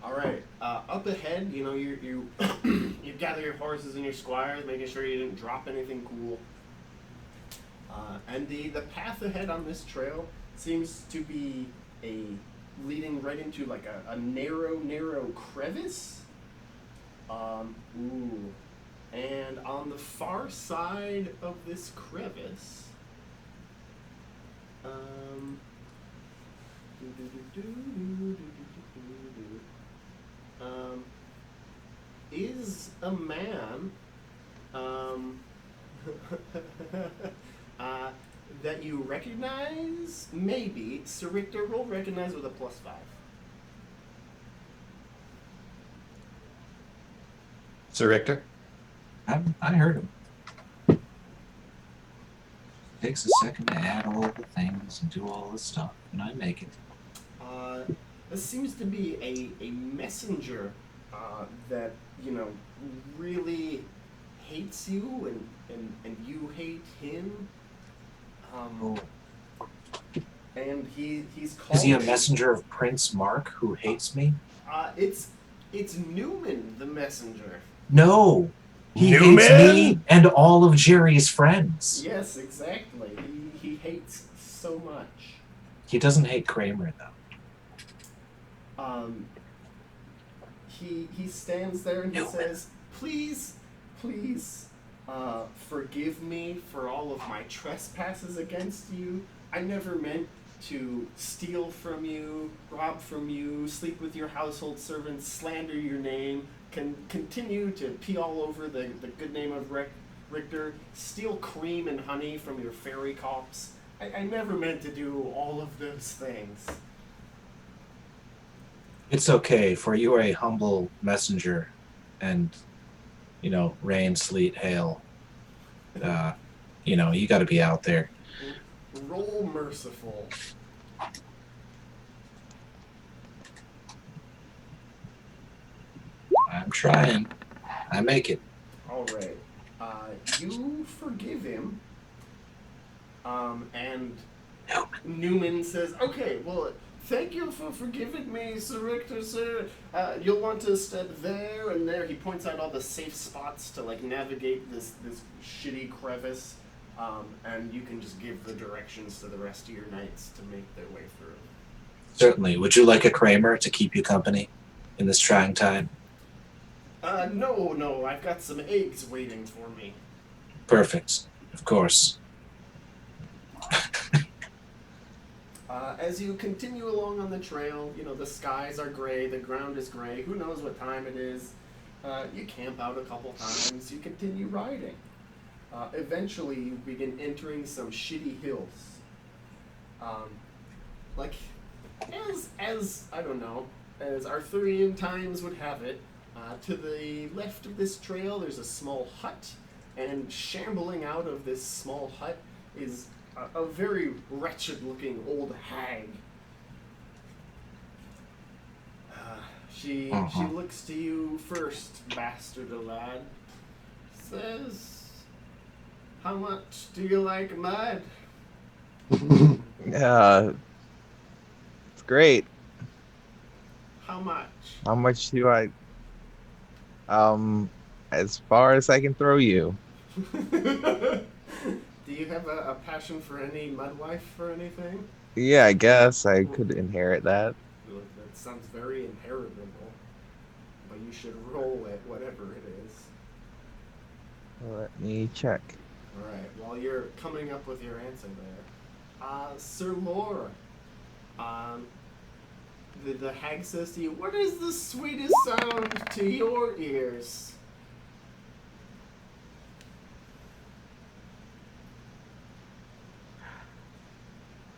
All right. Up ahead, you you gather your horses and your squires, making sure you didn't drop anything cool. And the path ahead on this trail seems to be leading right into like a narrow crevice. Ooh. And on the far side of this crevice, is a man that you recognize, maybe. Sir Richter, roll recognize with a +5. Sir Richter? I heard him. Takes a second to add all the things and do all the stuff, and I make it. This seems to be a messenger that, really hates you and you hate him. And he's called... Is he a messenger of Prince Mark who hates me? It's Newman, the messenger. No! He Newman? hates me and all of Jerry's friends. Yes, exactly. He hates so much. He doesn't hate Kramer, though. He stands there and he says, please, forgive me for all of my trespasses against you. I never meant to steal from you, rob from you, sleep with your household servants, slander your name, continue to pee all over the good name of Richter, steal cream and honey from your fairy cops. I never meant to do all of those things. It's okay, for you are a humble messenger, and, rain, sleet, hail. You gotta be out there. Roll merciful. I'm trying. I make it. All right. You forgive him. And Newman says, okay, well, thank you for forgiving me, Sir Richter, sir. You'll want to step there and there. He points out all the safe spots to, navigate this shitty crevice. And you can just give the directions to the rest of your knights to make their way through. Certainly. Would you like a Kramer to keep you company in this trying time? No, I've got some eggs waiting for me. Perfect. Of course. As you continue along on the trail, the skies are gray, the ground is gray, who knows what time it is. You camp out a couple times, you continue riding. Eventually, you begin entering some shitty hills. As I don't know, as Arthurian times would have it, to the left of this trail there's a small hut, and shambling out of this small hut is a very wretched-looking old hag. She looks to you first, bastard lad. Says, "How much do you like mud?" It's great. How much? How much do I? As far as I can throw you. Do you have a passion for any mudwife or anything? Yeah, I guess I could inherit that. That sounds very inheritable, but you should roll it, whatever it is. Let me check. Alright, while you're coming up with your answer there, Sir Lore, the hag says to you, "What is the sweetest sound to your ears?"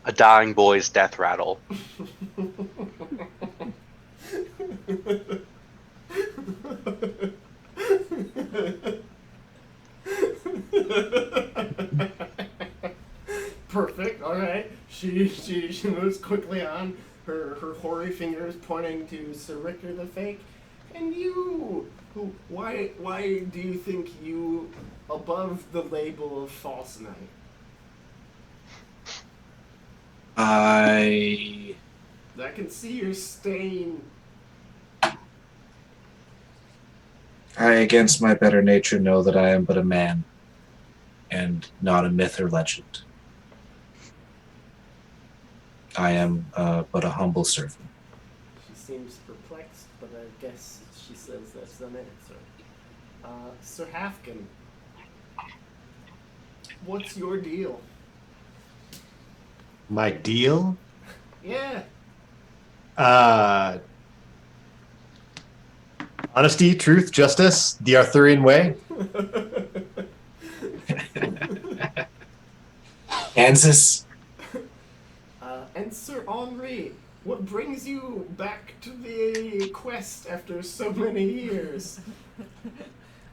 A dying boy's death rattle. Perfect. All right. She moves quickly on. Her hoary fingers pointing to Sir Richter the Fake. And you, why do you think you above the label of false knight? I can see your stain. against my better nature, know that I am but a man, and not a myth or legend. I am but a humble servant. She seems perplexed, but I guess she says that's an answer. Sir Hafkin, what's your deal? My deal? Yeah. Honesty, truth, justice, the Arthurian way. Kansas? And Sir Henri, what brings you back to the quest after so many years?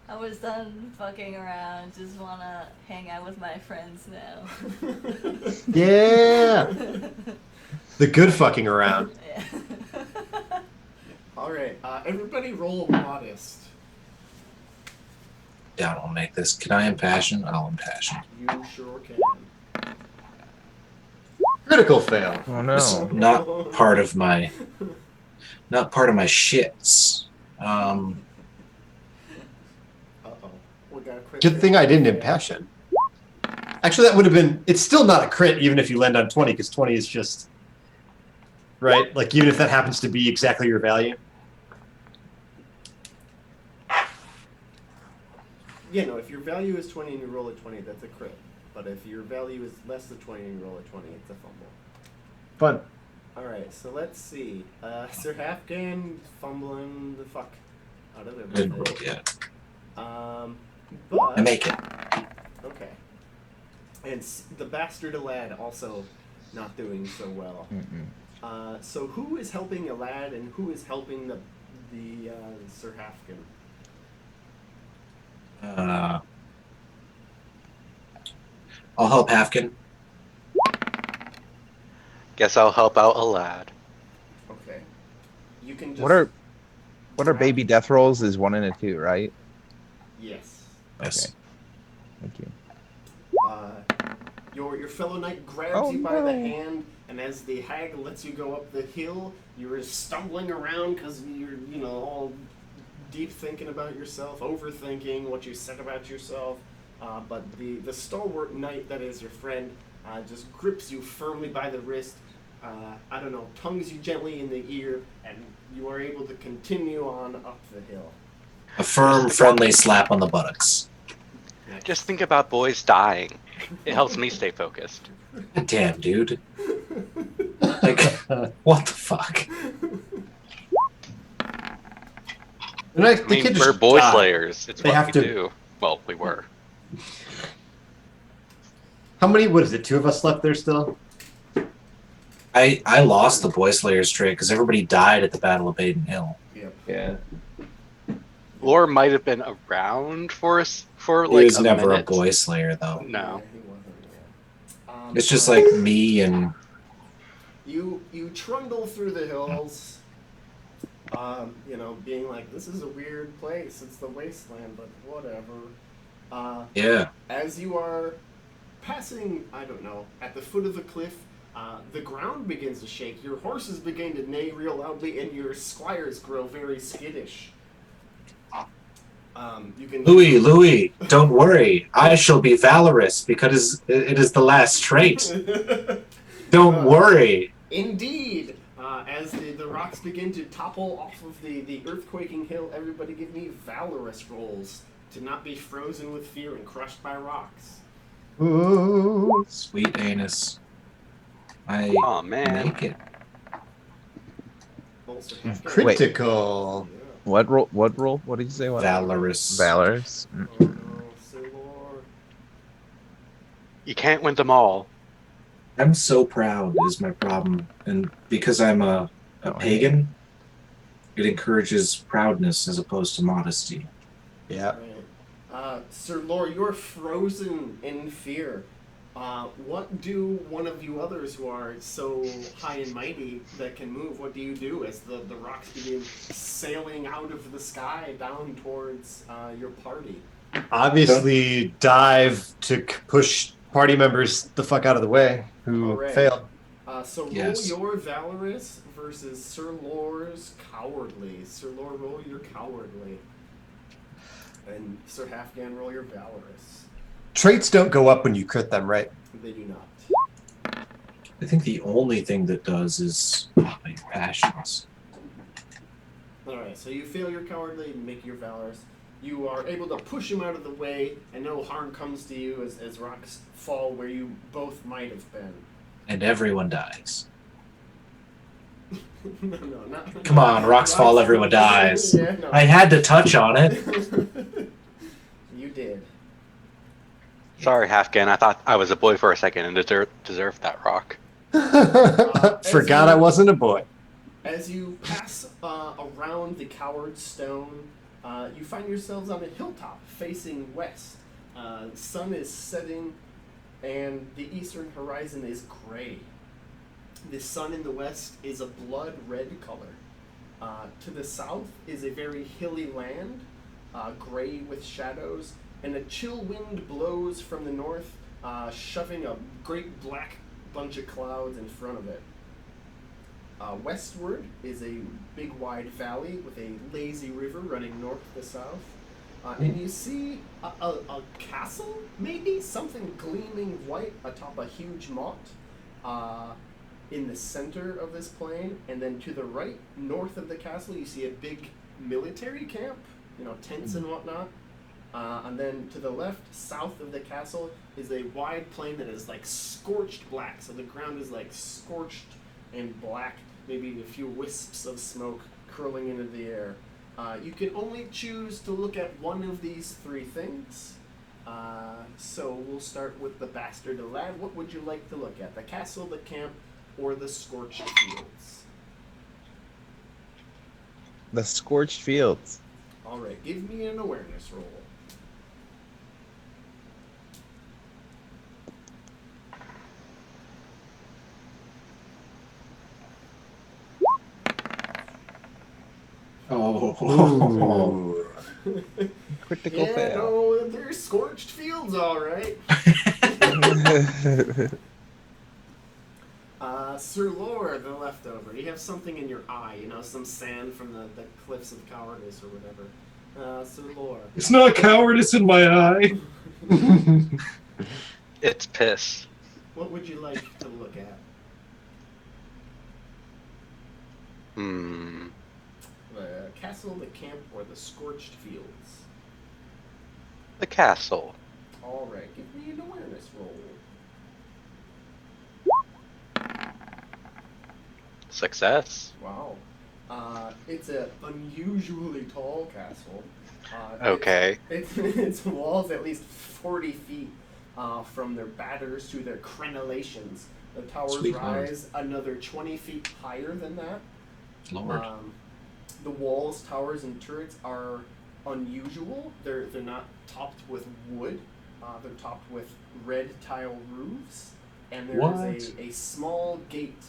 I was done fucking around. Just wanna hang out with my friends now. Yeah. The good fucking around. Yeah. All right, everybody roll modest. Yeah, I'll make this. Can I impassion? I'll impassion. You sure can. Critical fail. Oh This is no. not part of my shits. Uh-oh. We got a crit. Good thing I didn't impassion. Actually, that would have been... It's still not a crit, even if you land on 20, because 20 is just... Right? Like, even if that happens to be exactly your value. Yeah, no, if your value is 20 and you roll a 20, that's a crit. But if your value is less than 20 and you roll a 20, it's a fumble. Fun. Alright, so let's see. Sir Hafgan fumbling the fuck out of Didn't everything. roll yet. But... I make it. Okay. And the bastard lad also not doing so well. So who is helping a lad and who is helping the Sir Hafgan? I'll help Hafkin. Guess I'll help out a lad. Okay. You can just... What are baby death rolls? Is 1 and a 2, right? Yes. Yes. Okay. Thank you. Your fellow knight grabs you by no. the hand, and as the hag lets you go up the hill, you're stumbling around because you're, all deep thinking about yourself, overthinking what you said about yourself. But the stalwart knight that is your friend just grips you firmly by the wrist, tongues you gently in the ear, and you are able to continue on up the hill. A firm, friendly slap on the buttocks. Just think about boys dying. It helps me stay focused. Damn, dude. Like, what the fuck? And I mean, we're boy slayers. It's They what have we to- do. Well, we were. How many, what is it, 2 of us left there still? I I lost the Boy Slayers trait because everybody died at the Battle of Baden Hill. Yep. Yeah. Lore might have been around for He like was a never minute. a Boy Slayer though. No. Yeah, he wasn't. Yeah. It's just alright. like me and You trundle through the hills, you know, being like, this is a weird place. It's the wasteland, but whatever. yeah. As you are passing, I don't know, at the foot of the cliff, the ground begins to shake. Your horses begin to neigh real loudly, and your squires grow very skittish. You can Louis, don't worry. I shall be valorous because it is the last trait. Don't worry. Indeed. As the rocks begin to topple off of the earthquaking hill, everybody give me valorous rolls to not be frozen with fear and crushed by rocks. Ooh. Sweet anus. I Oh man. make it. Also, Critical. Yeah. What roll? What roll? What did you say? What? Valorous. Valorous. Oh no, Sir Lord. You can't win them all. I'm so proud is my problem. And because I'm a pagan, it encourages proudness as opposed to modesty. Yeah. Right. Sir Lord, you're frozen in fear. What do one of you others who are so high and mighty that can move, what do you do as the rocks begin sailing out of the sky down towards your party? Obviously, dive to push party members the fuck out of the way who Alright. failed. So roll Yes. your valorous versus Sir Lore's cowardly. Sir Lore, roll your cowardly. And Sir Halfgan, roll your valorous. Traits don't go up when you crit them, right? They do not. I think the only thing that does is my passions. Alright, so you fail your cowardly and make your valorous. You are able to push him out of the way, and no harm comes to you as rocks fall where you both might have been. And everyone dies. No, not. Come on, rocks fall, everyone dies. Yeah, no. I had to touch on it. You did. Sorry, Halfgan. I thought I was a boy for a second and deserved that rock. Forgot I wasn't a boy. As you pass around the Coward Stone, you find yourselves on a hilltop facing west. The sun is setting, and the eastern horizon is gray. The sun in the west is a blood red color. To the south is a very hilly land, gray with shadows, and a chill wind blows from the north, shoving a great black bunch of clouds in front of it. Westward is a big wide valley with a lazy river running north to south. And you see a castle, maybe? Something gleaming white atop a huge motte in the center of this plain. And then to the right, north of the castle, you see a big military camp, you know, tents and whatnot. And then to the left, south of the castle, is a wide plain that is like scorched black. So the ground is like scorched and black, maybe a few wisps of smoke curling into the air. You can only choose to look at one of these three things. So we'll start with the bastard lad. What would you like to look at? The castle, the camp, or the scorched fields? The scorched fields. Alright, give me an awareness roll. Oh. Critical Yeah, fail. no, they're scorched fields, alright. Sir Lore, the leftover. You have something in your eye, you know, some sand from the cliffs of cowardice or whatever. Sir Lore. It's not cowardice in my eye. It's piss. What would you like to look at? The castle, the camp, or the scorched fields? The castle. Alright, give me an awareness roll. Success. Wow. It's an unusually tall castle. Okay. Its walls at least 40 feet. from their batters to their crenellations. The towers Sweet Lord. rise another 20 feet higher than that. Lord. The walls, towers, and turrets are unusual. They're not topped with wood. They're topped with red tile roofs, and there's a small gate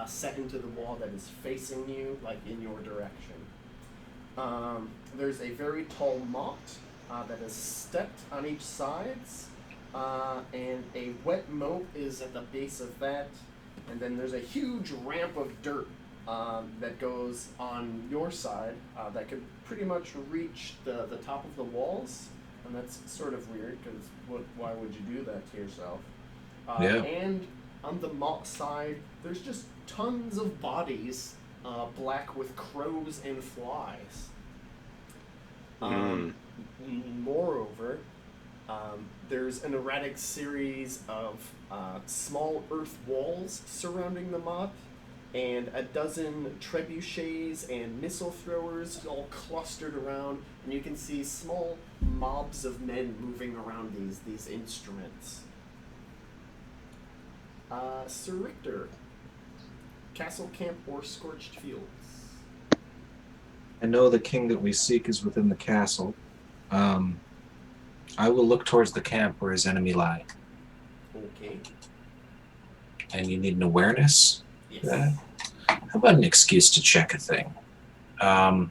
set into the wall that is facing you, like in your direction. There's a very tall moat that is stepped on each sides, and a wet moat is at the base of that, and then there's a huge ramp of dirt that goes on your side that could pretty much reach the top of the walls, and that's sort of weird because why would you do that to yourself? Yeah. And on the moat side, there's just tons of bodies, black with crows and flies. Moreover, there's an erratic series of small earth walls surrounding the moat, and a dozen trebuchets and missile throwers all clustered around, and you can see small mobs of men moving around these instruments. Sir Richter, Castle Camp or Scorched Fields? I know the king that we seek is within the castle. I will look towards the camp where his enemy lie. Okay. And you need an awareness? Yes. How about an excuse to check a thing? I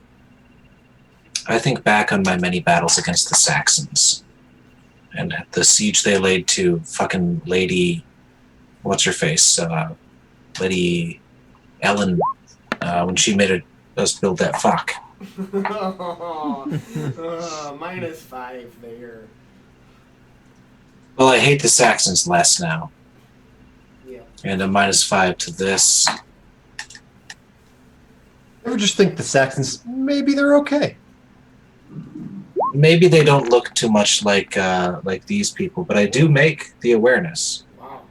think back on my many battles against the Saxons and the siege they laid to fucking Lady, what's her face, Lady Ellen, when she made us build that fuck. -5 there. Well, I hate the Saxons less now. Yeah. And a -5 to this. Ever just think the Saxons, maybe they're okay. Maybe they don't look too much like these people, but I do make the awareness. Wow.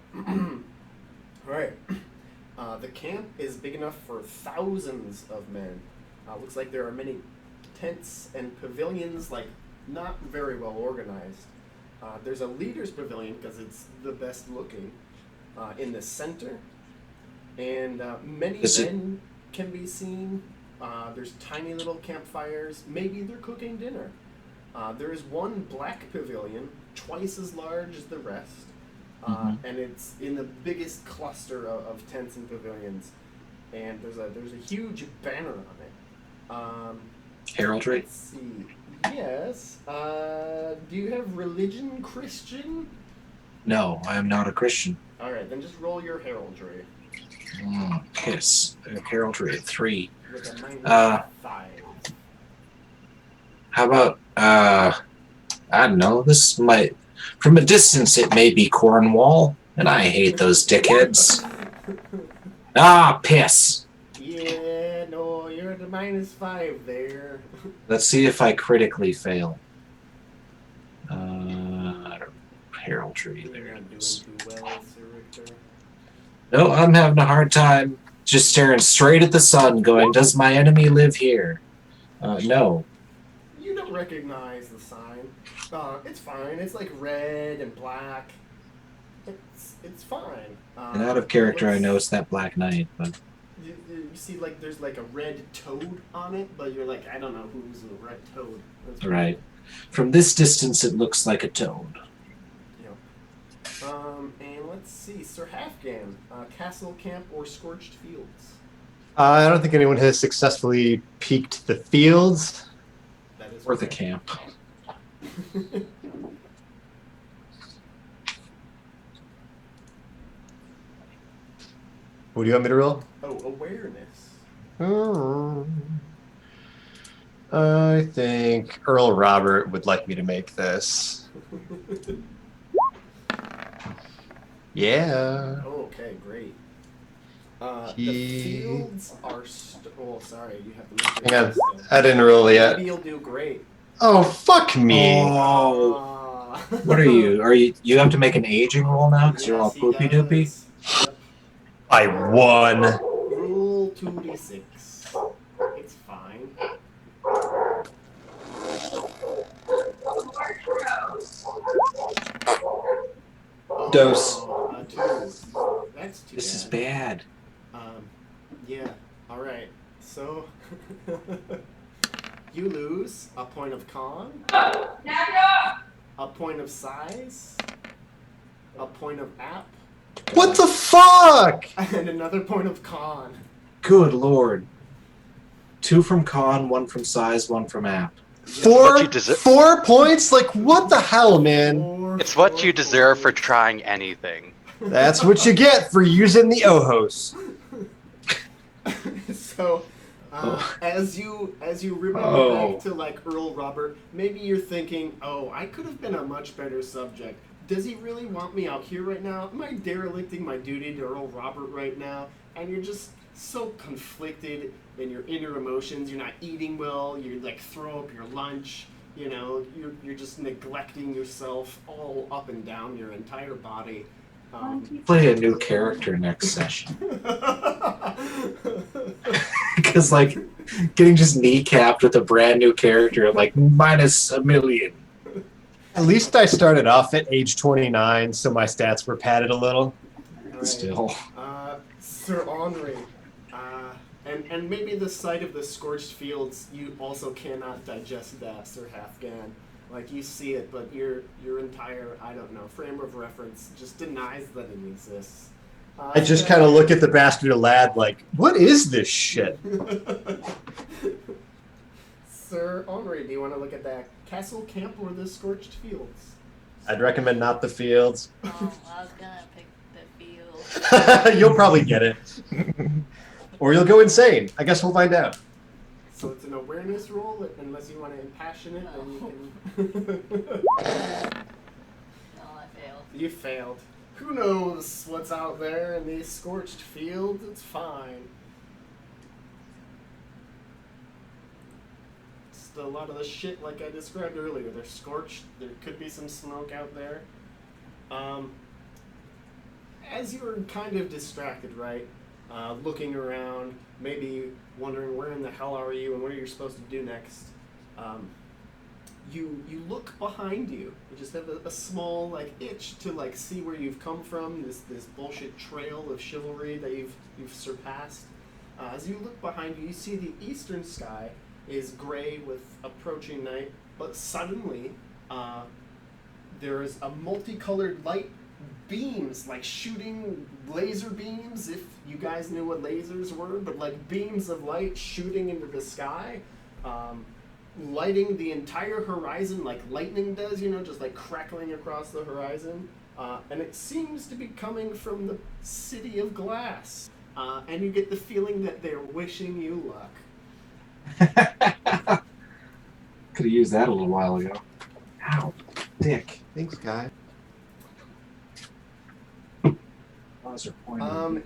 Alright. The camp is big enough for thousands of men. Looks like there are many tents and pavilions, like not very well organized. There's a leader's pavilion because it's the best looking in the center, and many men can be seen. There's tiny little campfires. Maybe they're cooking dinner. There is one black pavilion, twice as large as the rest, and it's in the biggest cluster of tents and pavilions. And there's a huge banner on it. Heraldry? Let's see. Yes. Do you have religion Christian? No, I am not a Christian. All right, then just roll your heraldry. Kiss. Heraldry at 3. With a -5. How about, I don't know, this might, from a distance it may be Cornwall, and I hate those dickheads. Ah, piss. Yeah, no, you're at a -5 there. Let's see if I critically fail. Heraldry, You're there not it doing is. too well, Sir Richter. No, I'm having a hard time just staring straight at the sun going, does my enemy live here? No. You don't recognize the sign. It's fine. It's like red and black. It's fine. And out of character, I know it's that Black Knight, but... You see, like, there's like a red toad on it, but you're like, I don't know who's the red toad. That's Right. From this distance, it looks like a toad. Yep. And let's see, Sir Halfgan, Castle Camp or Scorched Fields? I don't think anyone has successfully peaked the fields. That is Or the correct. camp. What do you want me to roll? Oh, awareness. I think Earl Robert would like me to make this. Yeah. Oh, okay, great. The He- fields are. Oh, sorry, you have to make Hang on, your still. I didn't roll yet. Maybe you'll do great. Oh, fuck me. Oh, what are you? You have to make an aging roll now because you're all Yes, he poopy doopy? does. Yep. I won. Rule 2d6. It's fine. Dose. A 2. That's too This is bad. bad. Yeah. All right. So you lose a point of con, a point of size, a point of app, What the fuck? and another point of con. Good lord. 2 from con, 1 from size, 1 from app. what you deserve. 4 points? Like, what the hell, man? It's what you deserve for trying anything. That's what you get for using the Ohos. So, as you remember back to like Earl Robert, maybe you're thinking, oh, I could have been a much better subject. Does he really want me out here right now? Am I derelicting my duty to Earl Robert right now? And you're just so conflicted in your inner emotions. You're not eating well. You like throw up your lunch. You know, you're just neglecting yourself all up and down your entire body. Play a new character next session. Because, like, getting just kneecapped with a brand new character, like, minus $1 million. At least I started off at age 29, so my stats were padded a little. Right. Still. Sir Henri, and maybe the sight of the scorched fields, you also cannot digest that, Sir Halfgan. Like, you see it, but your entire, I don't know, frame of reference just denies that it exists. I just kind of look at the bastard lad like, what is this shit? Sir Henri, do you want to look at that castle camp or the scorched fields? I'd recommend not the fields. Oh, I was gonna pick the field. You'll probably get it. Or you'll go insane. I guess we'll find out. So it's an awareness roll, unless you want to impassion it, then you can... No, I failed. You failed. Who knows what's out there in these scorched fields? It's fine. Just a lot of the shit like I described earlier. They're scorched. There could be some smoke out there. As you were kind of distracted, right? Looking around, maybe wondering where in the hell are you and what are you supposed to do next. You look behind you. You just have a small like itch to like see where you've come from. This bullshit trail of chivalry that you've surpassed. As you look behind you, you see the eastern sky is gray with approaching night, but suddenly there is a multicolored light beams, like shooting laser beams, if you guys knew what lasers were, but like beams of light shooting into the sky, lighting the entire horizon like lightning does, you know, just like crackling across the horizon. And it seems to be coming from the city of glass. And you get the feeling that they're wishing you luck. Could have used that a little while ago. Ow, dick. Thanks, guy.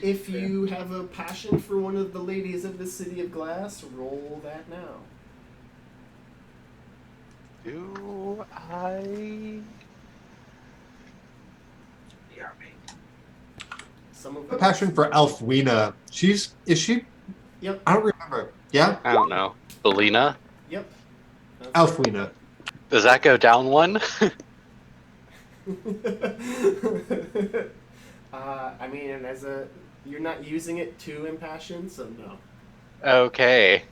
If you have a passion for one of the ladies of the city of glass, roll that now. Do I? Some of A them. passion for Alfwina. Is she? Yep. I don't remember. Yeah? I don't know. Belina? Yep. That's Alfwina. Does that go down one? I mean, you're not using it to impassion, so no. Okay.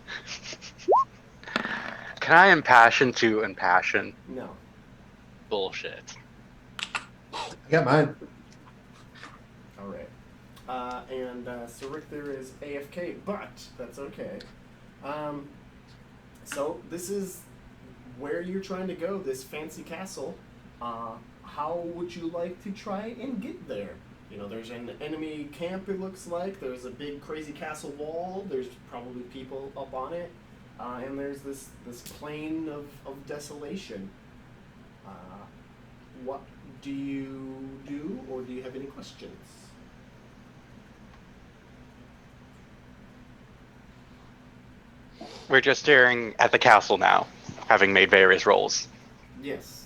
Can I impassion to impassion? No. Bullshit. I got mine. All right. Sir Richter is AFK, but that's okay. So this is where you're trying to go, this fancy castle. How would you like to try and get there? You know, there's an enemy camp, it looks like. There's a big crazy castle wall. There's probably people up on it. And there's this plain of desolation. What do you do, or do you have any questions? We're just staring at the castle now, having made various rolls. Yes.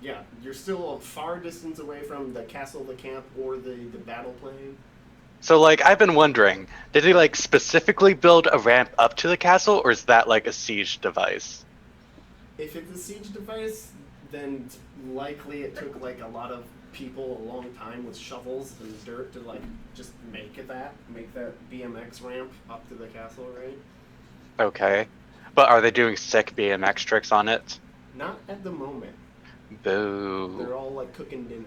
Yeah, you're still a far distance away from the castle, the camp, or the battle plane. So, like, I've been wondering, did he, like, specifically build a ramp up to the castle, or is that, like, a siege device? If it's a siege device, then likely it took, like, a lot of people a long time with shovels and dirt to like just make that BMX ramp up to the castle, right? Okay. But are they doing sick BMX tricks on it? Not at the moment. Boo. They're all like cooking dinner.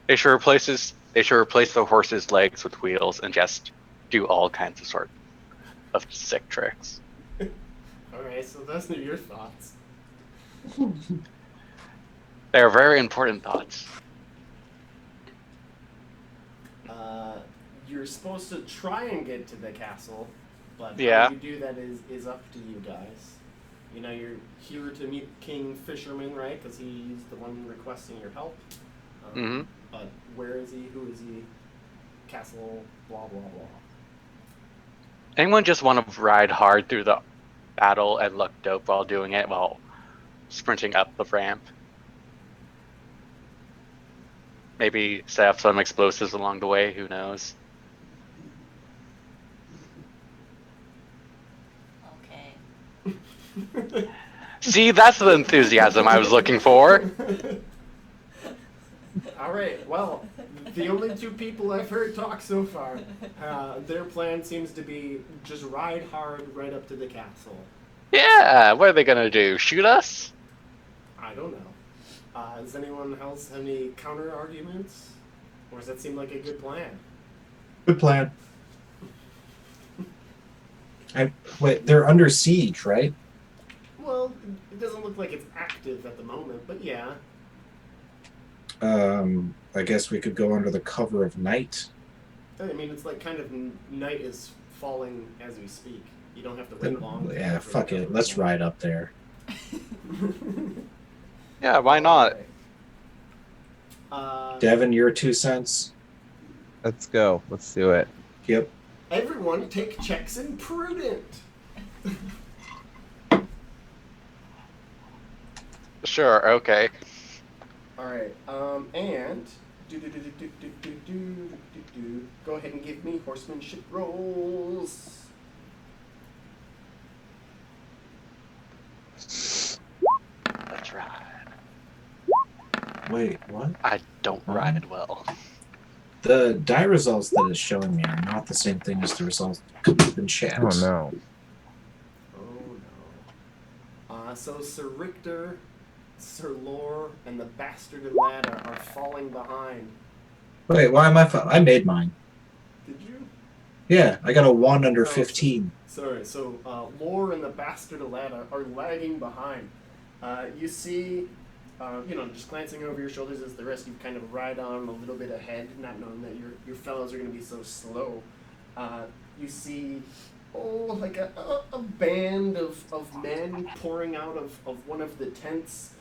They should replace the horse's legs with wheels and just do all kinds of sick tricks. Alright, so those are your thoughts. They're very important thoughts. You're supposed to try and get to the castle, but Yeah. how you do that is up to you guys. You know, you're here to meet King Fisherman, right? Because he's the one requesting your help. Mm-hmm. But where is he? Who is he? Castle, blah, blah, blah. Anyone just want to ride hard through the battle and look dope while doing it, while sprinting up the ramp? Maybe set up some explosives along the way, who knows? Okay. See, that's the enthusiasm I was looking for. Alright, well, the only two people I've heard talk so far, their plan seems to be just ride hard right up to the castle. Yeah, what are they gonna do? Shoot us? I don't know. Does anyone else have any counter arguments? Or does that seem like a good plan? Good plan. Wait, they're under siege, right? Well, it doesn't look like it's active at the moment, but yeah. I guess we could go under the cover of night. I mean, it's like kind of night is falling as we speak. You don't have to wait Then, long. yeah, fuck it. Let's ride up there. Yeah, why not? Devin, your 2 cents? Let's go. Let's do it. Yep. Everyone take checks in prudent. Sure, okay. Alright, and go ahead and give me horsemanship rolls. Let's ride. Wait, what? I don't ride well. The die results that it's showing me are not the same thing as the results coming up in chat. Oh no. Oh no. So Sir Richter, Sir Lore, and the bastard lad are falling behind. Wait, why am I made mine. Did you? Yeah, I got a 1 under Oh, 15. Sorry, so Lore and the bastard lad are lagging behind. You see, just glancing over your shoulders as the rest you kind of ride on a little bit ahead, not knowing that your fellows are going to be so slow. You see, like a band of men pouring out of one of the tents,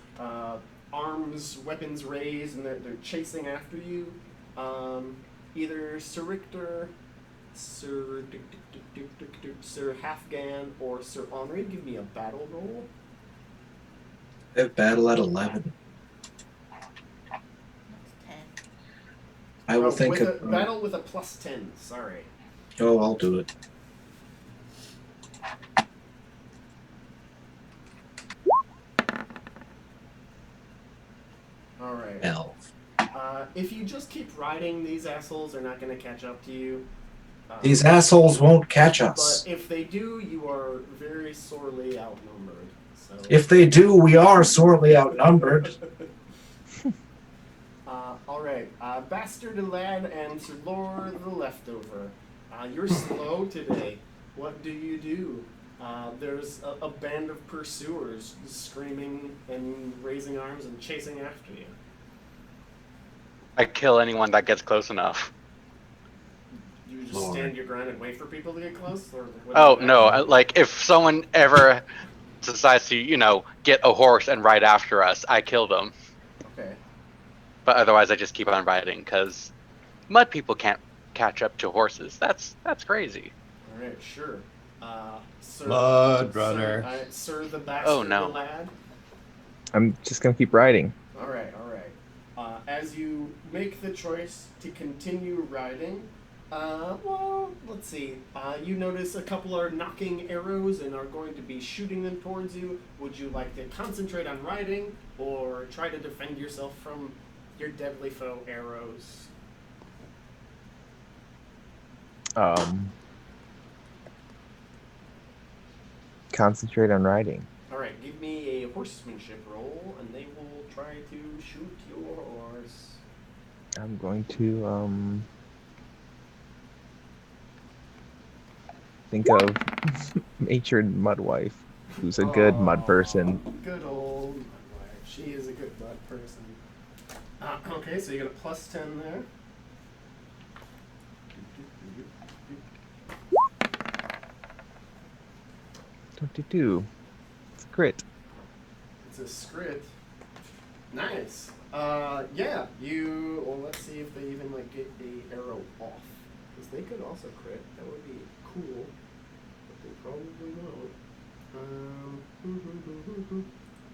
arms, weapons raised, and they're chasing after you. Either Sir Richter, Sir Halfgan, or Sir Henri. Give me a battle roll. I have battle at 11. That's 10. I will think with of... a battle with a +10. Sorry. Oh, I'll do it. All right. 12. If you just keep riding, these assholes are not going to catch up to you. These assholes won't catch us. But if they do, you are very sorely outnumbered. So. If they do, we are sorely outnumbered. All right. Bastard lad and Sir Lord the leftover. You're slow today. What do you do? There's a band of pursuers screaming and raising arms and chasing after you. I kill anyone that gets close enough. You just Lord. stand your ground and wait for people to get close? Or what do Oh, you no, actually do? like, if someone ever decides to, get a horse and ride after us, I kill them. Okay. But otherwise, I just keep on riding, because mud people can't catch up to horses. That's crazy. All right, sure. Sir, Mud runner. Sir the bastard Oh, no. lad. I'm just gonna keep riding. All right, all right. As you make the choice to continue riding, well, let's see. You notice a couple are knocking arrows and are going to be shooting them towards you. Would you like to concentrate on riding or try to defend yourself from your deadly foe arrows. Concentrate on riding. All right, give me a horsemanship roll, and they will try to shoot your horse. I'm going to think of Matron Mudwife, who's a good mud person. Good old mud wife. She is a good mud person. Okay, so you get a plus 10 there. .22. It's a crit. It's a scrit. Nice. Yeah, well, let's see if they even, like, get the arrow off. Because they could also crit. That would be cool. But they probably won't.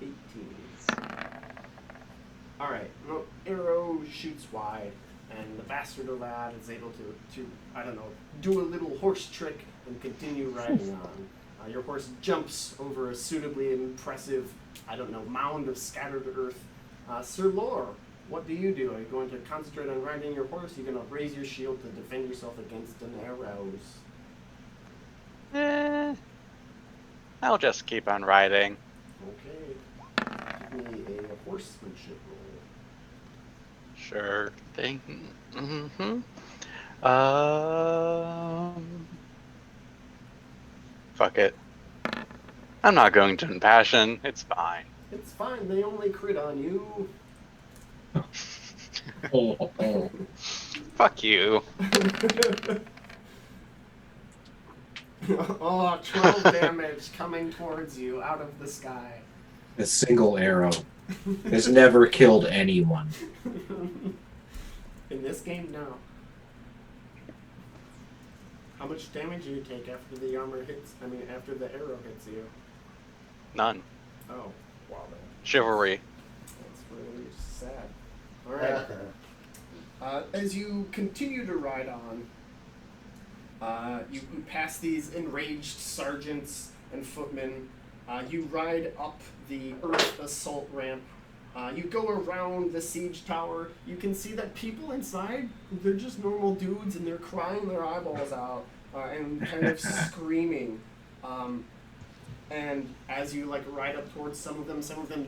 18. Alright, well, arrow shoots wide, and the bastard lad is able to, I don't know, do a little horse trick and continue riding on. Your horse jumps over a suitably impressive, I don't know, mound of scattered earth. Sir Lore, what do you do? Are you going to concentrate on riding your horse? Are you going to raise your shield to defend yourself against an arrows? I'll just keep on riding. Okay. Give me a horsemanship roll. Sure thing. Fuck it. I'm not going to impassion. It's fine. It's fine. They only crit on you. Fuck you. 12 damage coming towards you out of the sky. A single arrow has never killed anyone. In this game, no. How much damage do you take after the armor hits? After the arrow hits you? None. Oh, wow. Chivalry. That's really sad. All right. As you continue to ride on, you pass these enraged sergeants and footmen. You ride up the earth assault ramp. You go around the siege tower. You can see that people inside, they're just normal dudes, and they're crying their eyeballs out and kind of screaming. And as you ride up towards some of them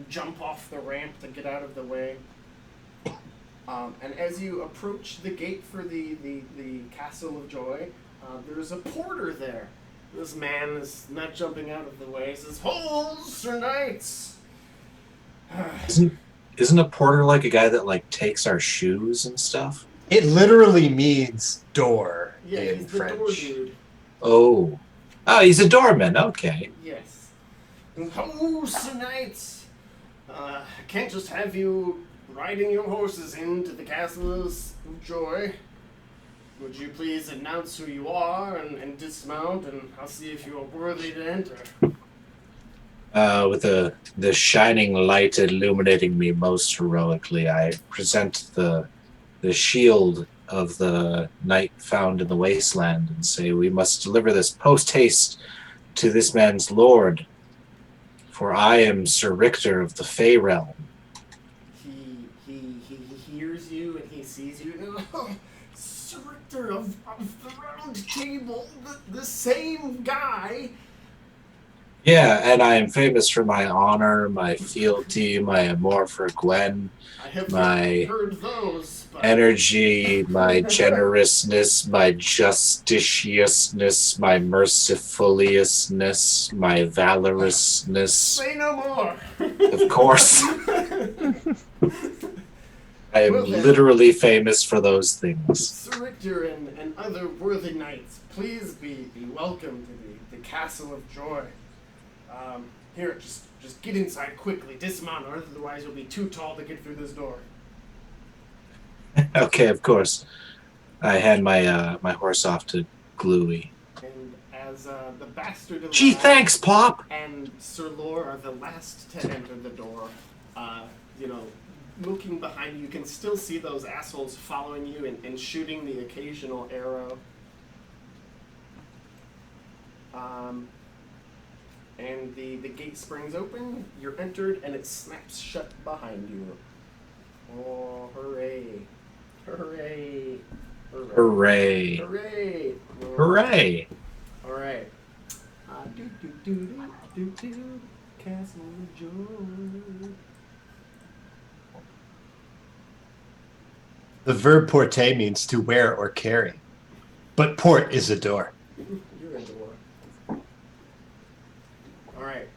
jump off the ramp to get out of the way. And as you approach the gate for the Castle of Joy, there's a porter there. This man is not jumping out of the way. He says, "Hold, Sir Knights!" Isn't a porter like a guy that takes our shoes and stuff? It literally means door Yeah, in he's the French. door dude. Oh, he's a doorman. Okay. Yes. "Oh, Sir Knights! I can't just have you riding your horses into the Castles of Joy. Would you please announce who you are and dismount, and I'll see if you are worthy to enter." With the shining light illuminating me most heroically, I present the shield of the knight found in the wasteland and say, "We must deliver this post-haste to this man's lord, for I am Sir Richter of the Fey Realm." He hears you and he sees you. "Oh, Sir Richter of the Round Table, the same guy." Yeah, and I am famous for my honor, my fealty, my amour for Gwen, I have my heard those, but energy, my generousness, my justitiousness, my mercifuliousness, my valorousness. say no more. Of course. I am Well then. literally famous for those things. Sir Richter and other worthy knights, please be welcome to the Castle of Joy. Here, just get inside quickly. Dismount, or otherwise you'll be too tall to get through this door. Okay, of course. I hand my my horse off to Gluey. And as the bastard Gee, thanks, Pop! and Sir Lore are the last to enter the door, looking behind you can still see those assholes following you and shooting the occasional arrow. And the gate springs open, you're entered, and it snaps shut behind you. Oh, hooray. Hooray. Hooray. Hooray. Hooray. All right. Do, Castle of Joy. The verb porte means to wear or carry, but port is a door. You're in the war. All right.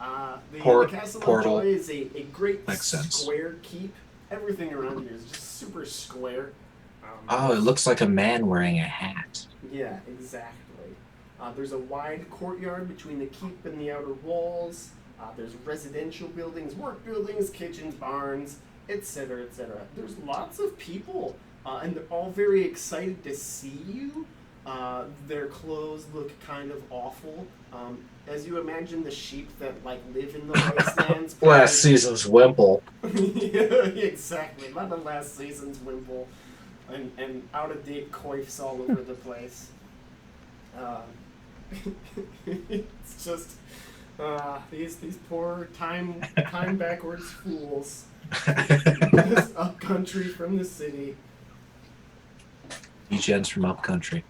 The Castle Portal. of Joy is a great Makes sense. square keep. Everything around here is just super square. Oh, it looks like a man wearing a hat. Yeah, exactly. There's a wide courtyard between the keep and the outer walls. There's residential buildings, work buildings, kitchens, barns, etc., etc. There's lots of people, and they're all very excited to see you. Their clothes look kind of awful. As you imagine the sheep that like live in the wastelands. Last season's Wimple. Yeah, exactly. A lot of last season's Wimple. And out-of-date coifs all over the place. It's just these poor time backwards fools. This up country from the city. Gents from up country.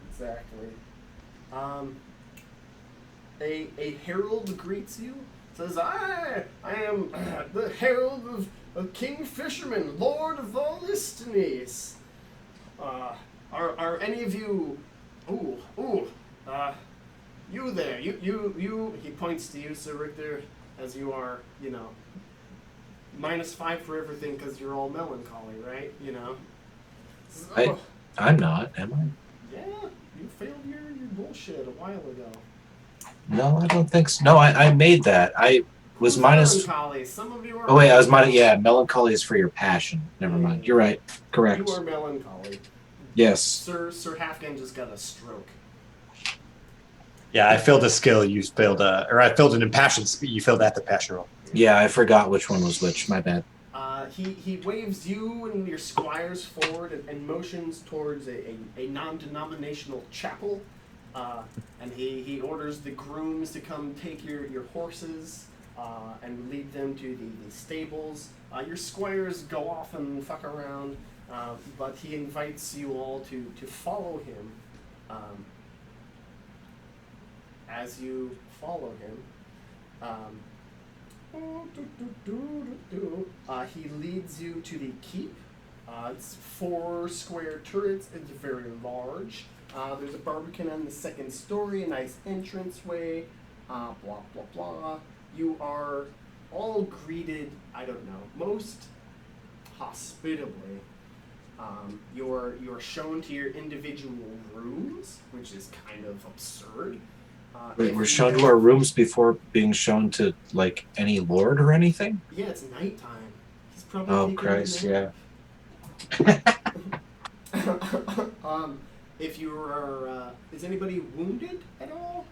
Exactly. A herald greets you. Says, I am the herald of King Fisherman, Lord of all Istines. Are any of you? You there? You. He points to you, Sir Richter, as you are, -5 for everything because you're all melancholy, right? Says, I'm not, am I? Yeah, you failed your bullshit a while ago. No, I don't think so. No, I made that. I was minus. Melancholy. Some of you are. Oh wait, I was minus. Yeah, melancholy is for your passion. Never mind. You're right. Correct. You are melancholy. Yes. Sir Halfgan just got a stroke. Yeah, I filled a skill. You filled I filled an impassioned. You filled at the passion roll. Yeah, I forgot which one was which. My bad. He waves you and your squires forward and motions towards a non-denominational chapel. And he orders the grooms to come take your horses and lead them to the stables. Your squires go off and fuck around, but he invites you all to follow him. As you follow him, he leads you to the keep. It's 4 square turrets. It's very large. There's a barbican on the 2nd story, a nice entranceway, blah, blah, blah. You are all greeted, I don't know, most hospitably. You're shown to your individual rooms, which is kind of absurd. Wait, we're shown to our rooms before being shown to, like, any lord or anything? Yeah, it's nighttime. He's probably Oh, taking a Christ, yeah. nap. If you are, is anybody wounded at all?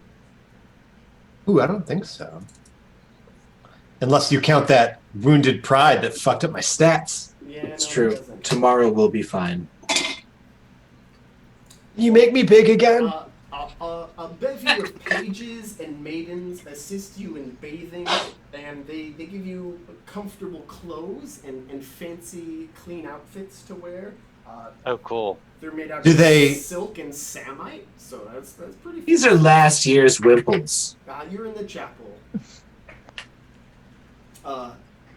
Ooh, I don't think so. Unless you count that wounded pride that fucked up my stats. Yeah, It's no, true. It doesn't. Tomorrow we'll be fine. You make me big again? A bevy of pages and maidens assist you in bathing, and they give you comfortable clothes and fancy, clean outfits to wear. Oh, cool. They're made out Do of they- silk and samite, so that's pretty. These are last year's Wimples. You're in the chapel.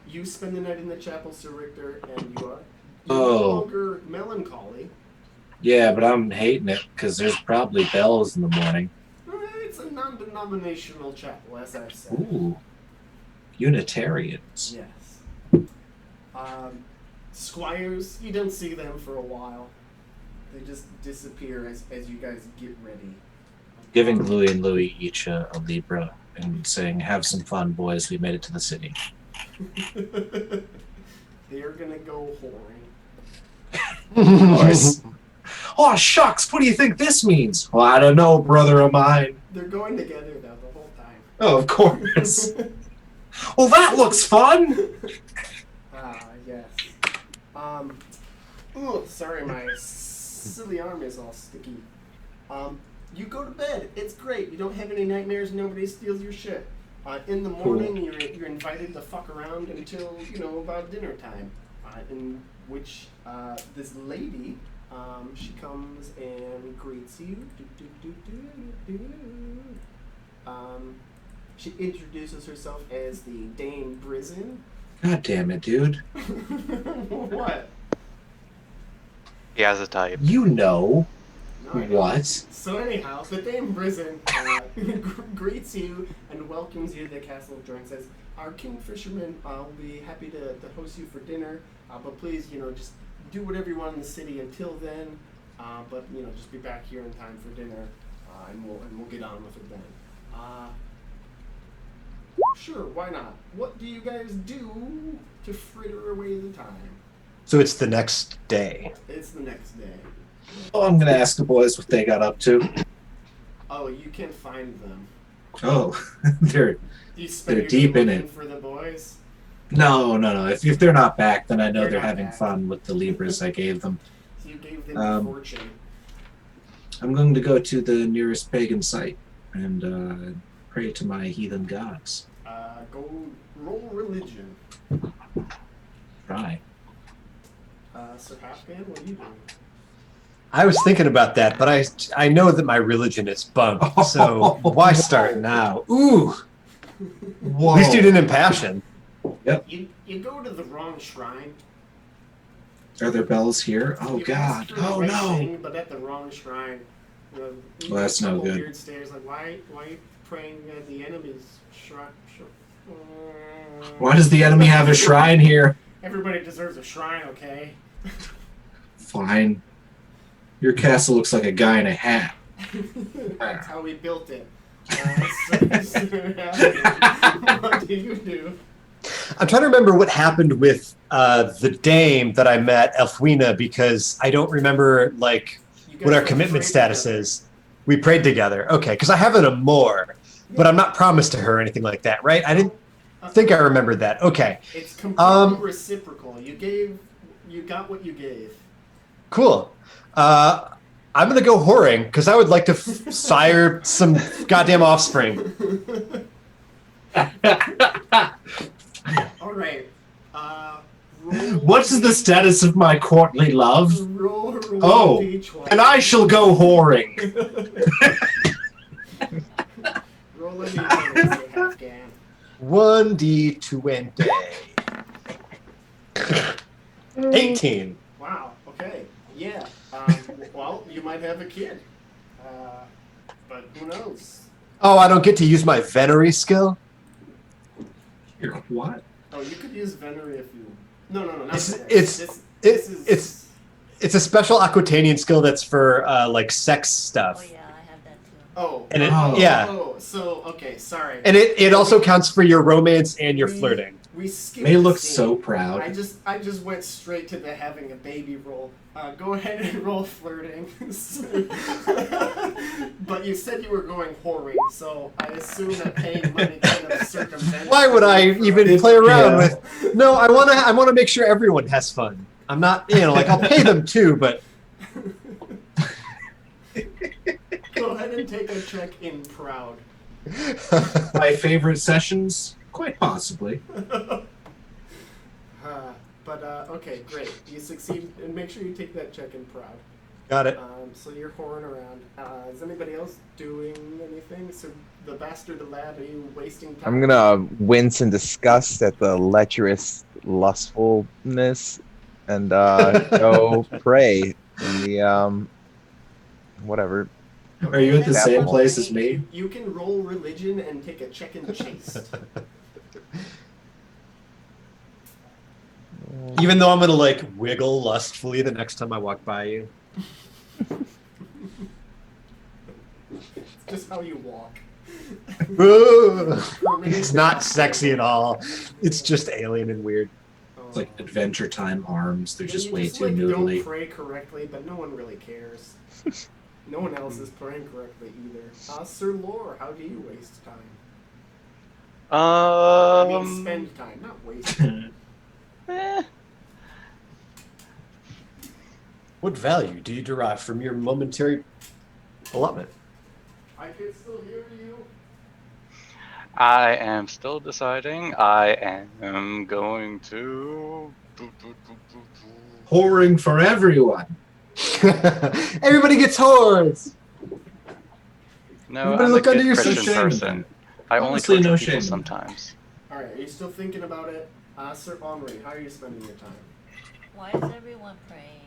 You spend the night in the chapel, Sir Richter, and you're no longer melancholy. Yeah, but I'm hating it because there's probably bells in the morning. It's a non-denominational chapel, as I've said. Ooh. Unitarians. Yes. Squires, you don't see them for a while. They just disappear as you guys get ready. Giving Louie and Louie each a Libra and saying, have some fun, boys. We made it to the city. They're gonna go whoring. Of course. Oh, shucks. What do you think this means? Well, I don't know, brother of mine. They're going together, though, the whole time. Oh, of course. Well, that looks fun. Yes. Oh, sorry, my silly arm is all sticky. You go to bed. It's great. You don't have any nightmares. Nobody steals your shit. In the morning, you're invited to fuck around until, about dinner time. in which this lady, she comes and greets you. She introduces herself as the Dame Brizen. God damn it, dude. What? He has a type. You know. No, I know. What? So anyhow, the Dame Brizen greets you and welcomes you to the castle of Joy and says, our kingfisherman will be happy to host you for dinner, but please, just do whatever you want in the city until then, but, just be back here in time for dinner, and we'll get on with it then. Sure, why not? What do you guys do to fritter away the time? So it's the next day. It's the next day. Oh, I'm gonna ask the boys what they got up to. Oh, you can't find them. Oh, they're You spend They're your deep day in looking it. for the boys? no. If they're not back, then I know They're they're not having back. fun with the Libras I gave them. So you gave them Um, fortune. I'm going to go to the nearest pagan site and pray to my heathen gods. Go roll religion. Try. Sir Halfman, what are you doing? I was thinking about that, but I know that my religion is bumped, so why start now? Ooh, Whoa. at least you didn't impassion. You go to the wrong shrine. Are there bells here? Oh You God! asked for the Oh right no! thing, but at the wrong shrine. You That's a no couple good. Weird stairs, like why are you praying at the enemy's shrine? Why does the enemy have a shrine here? Everybody deserves a shrine, okay? Fine. Your castle looks like a guy in a hat. That's how we built it. What do you do? I'm trying to remember what happened with the dame that I met, Elfwina, because I don't remember like You what our guys commitment prayed status together. is. We prayed together, okay? Because I have an amour, but I'm not promised to her or anything like that, right? I didn't think I remembered that. Okay, It's completely reciprocal. You got what you gave. cool. I'm gonna go whoring because I would like to sire some goddamn offspring. All right. Roll What is the status of my courtly love? Roll Oh, d20. and I shall go whoring. Roll a d20, Afghan. 1d20. 18. Wow. Okay. Yeah. Well, you might have a kid. But who knows? Oh, I don't get to use my venery skill? Here, what? Oh, you could use Venery if you. No, not It's- Venery. it's- This is. It's a special Aquitanian skill that's for like sex Oh stuff. yeah, I have that too. Oh. And it, Oh. yeah. Oh, so okay, sorry. And it also counts for your romance and your flirting. We skipped. May the look scene. so proud. I just went straight to the having a baby roll. Go ahead and roll flirting. But you said you were going whoring, so I assume that paying money kind of circumvents. Why would I even It- play around yeah. with? No, I want to make sure everyone has fun. I'm not, like I'll pay them too, but Go ahead and take a check in proud. My favorite sessions? Quite possibly. Okay, great. You succeed, and make sure you take that check in proud. got it. So you're whoring around. Is anybody else doing anything? So the bastard lad, are you wasting time? I'm gonna wince in disgust at the lecherous lustfulness and go pray in the whatever. Are you at the that's same one place thing. as me? You can roll religion and take a check in chaste. Even though I'm gonna like wiggle lustfully the next time I walk by you. It's just how you walk. It's not sexy at all. It's just alien and weird. It's like Adventure Time arms. They're Yeah, just you way too like, noodly. Don't pray correctly, but no one really cares. No one else is praying correctly either. Sir Lore, how do you waste time? I mean, spend time, not waste time. What value do you derive from your momentary allotment? I can still hear you. I am still deciding. I am going to Whoring for everyone. Everybody gets whores. No, Everybody I'm a look under good your Christian seat. person. I only Honestly, torture no people shame. sometimes. Alright, are you still thinking about it? Sir Henri, how are you spending your time? Why is everyone praying?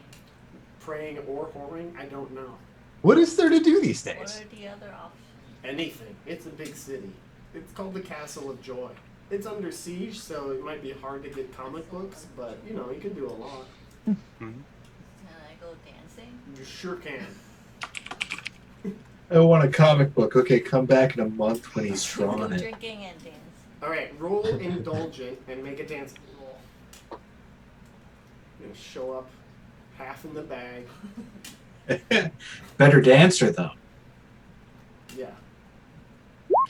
Praying or whoring? I don't know. What is there to do these What days? are the other options? Anything. It's a big city. It's called the Castle of Joy. It's under siege, so it might be hard to get comic books, but, you know, you can do a lot. Mhm. Can I go dancing? You sure can. I want a comic book. Okay, come back in a month when he's Go drawing it. drinking and dance. Alright, roll indulgent and make a dancing roll. You're gonna show up half in the bag. Better dancer though. Yeah.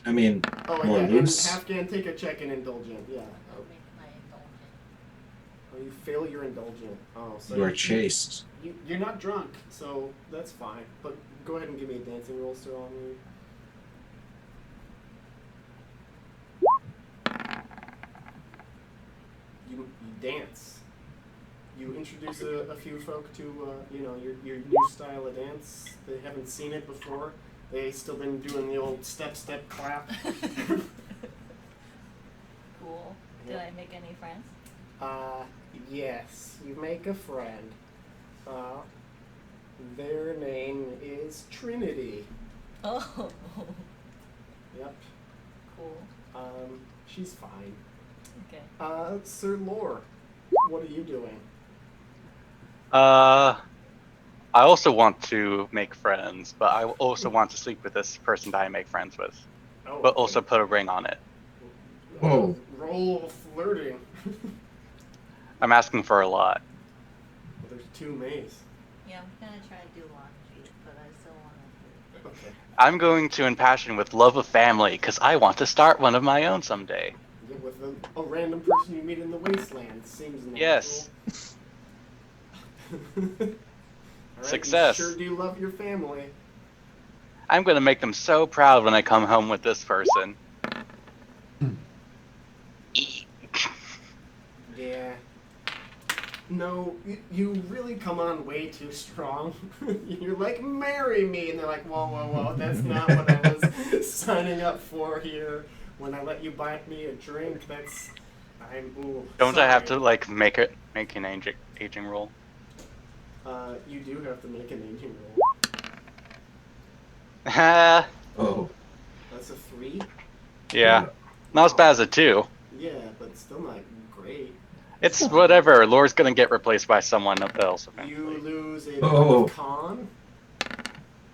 I mean, Oh, more yeah, loose. and half can take a check in indulgent. Yeah. I'll make my indulgent. Oh, you fail your indulgent. Oh, so You are chaste. You're not drunk, so that's fine. But go ahead and give me a dancing roll, Sir Henri. You dance. You introduce a few folk to you know, your new style of dance. They haven't seen it before. They still been doing the old step clap. Cool. Did I make any friends? Yes, you make a friend. Their name is Trinity. Oh, Yep. cool. She's fine. Okay. Sir Lore, what are you doing? I also want to make friends, but I also want to sleep with this person that I make friends with, Oh, but also put a ring on it. Whoa. Roll flirting. I'm asking for a lot. Well, there's 2 mays. Yeah, I'm gonna try to do laundry, but I still want to. Okay. I'm going to impassion with love of family because I want to start one of my own someday. Yeah, with a random person you meet in the wasteland. Seems natural. Yes. Alright, Success. You sure do love your family. I'm going to make them so proud when I come home with this person. Yeah. No, you really come on way too strong. You're like, marry me, and they're like, whoa, that's not what I was signing up for here. When I let you buy me a drink, ooh. Don't I have to sorry. like make an aging roll? You do have to make an aging roll. Oh. That's a 3? Yeah. Not as bad as a 2. Yeah, but still not great. It's whatever. Lore's gonna get replaced by someone else You eventually. lose a Oh. point of con,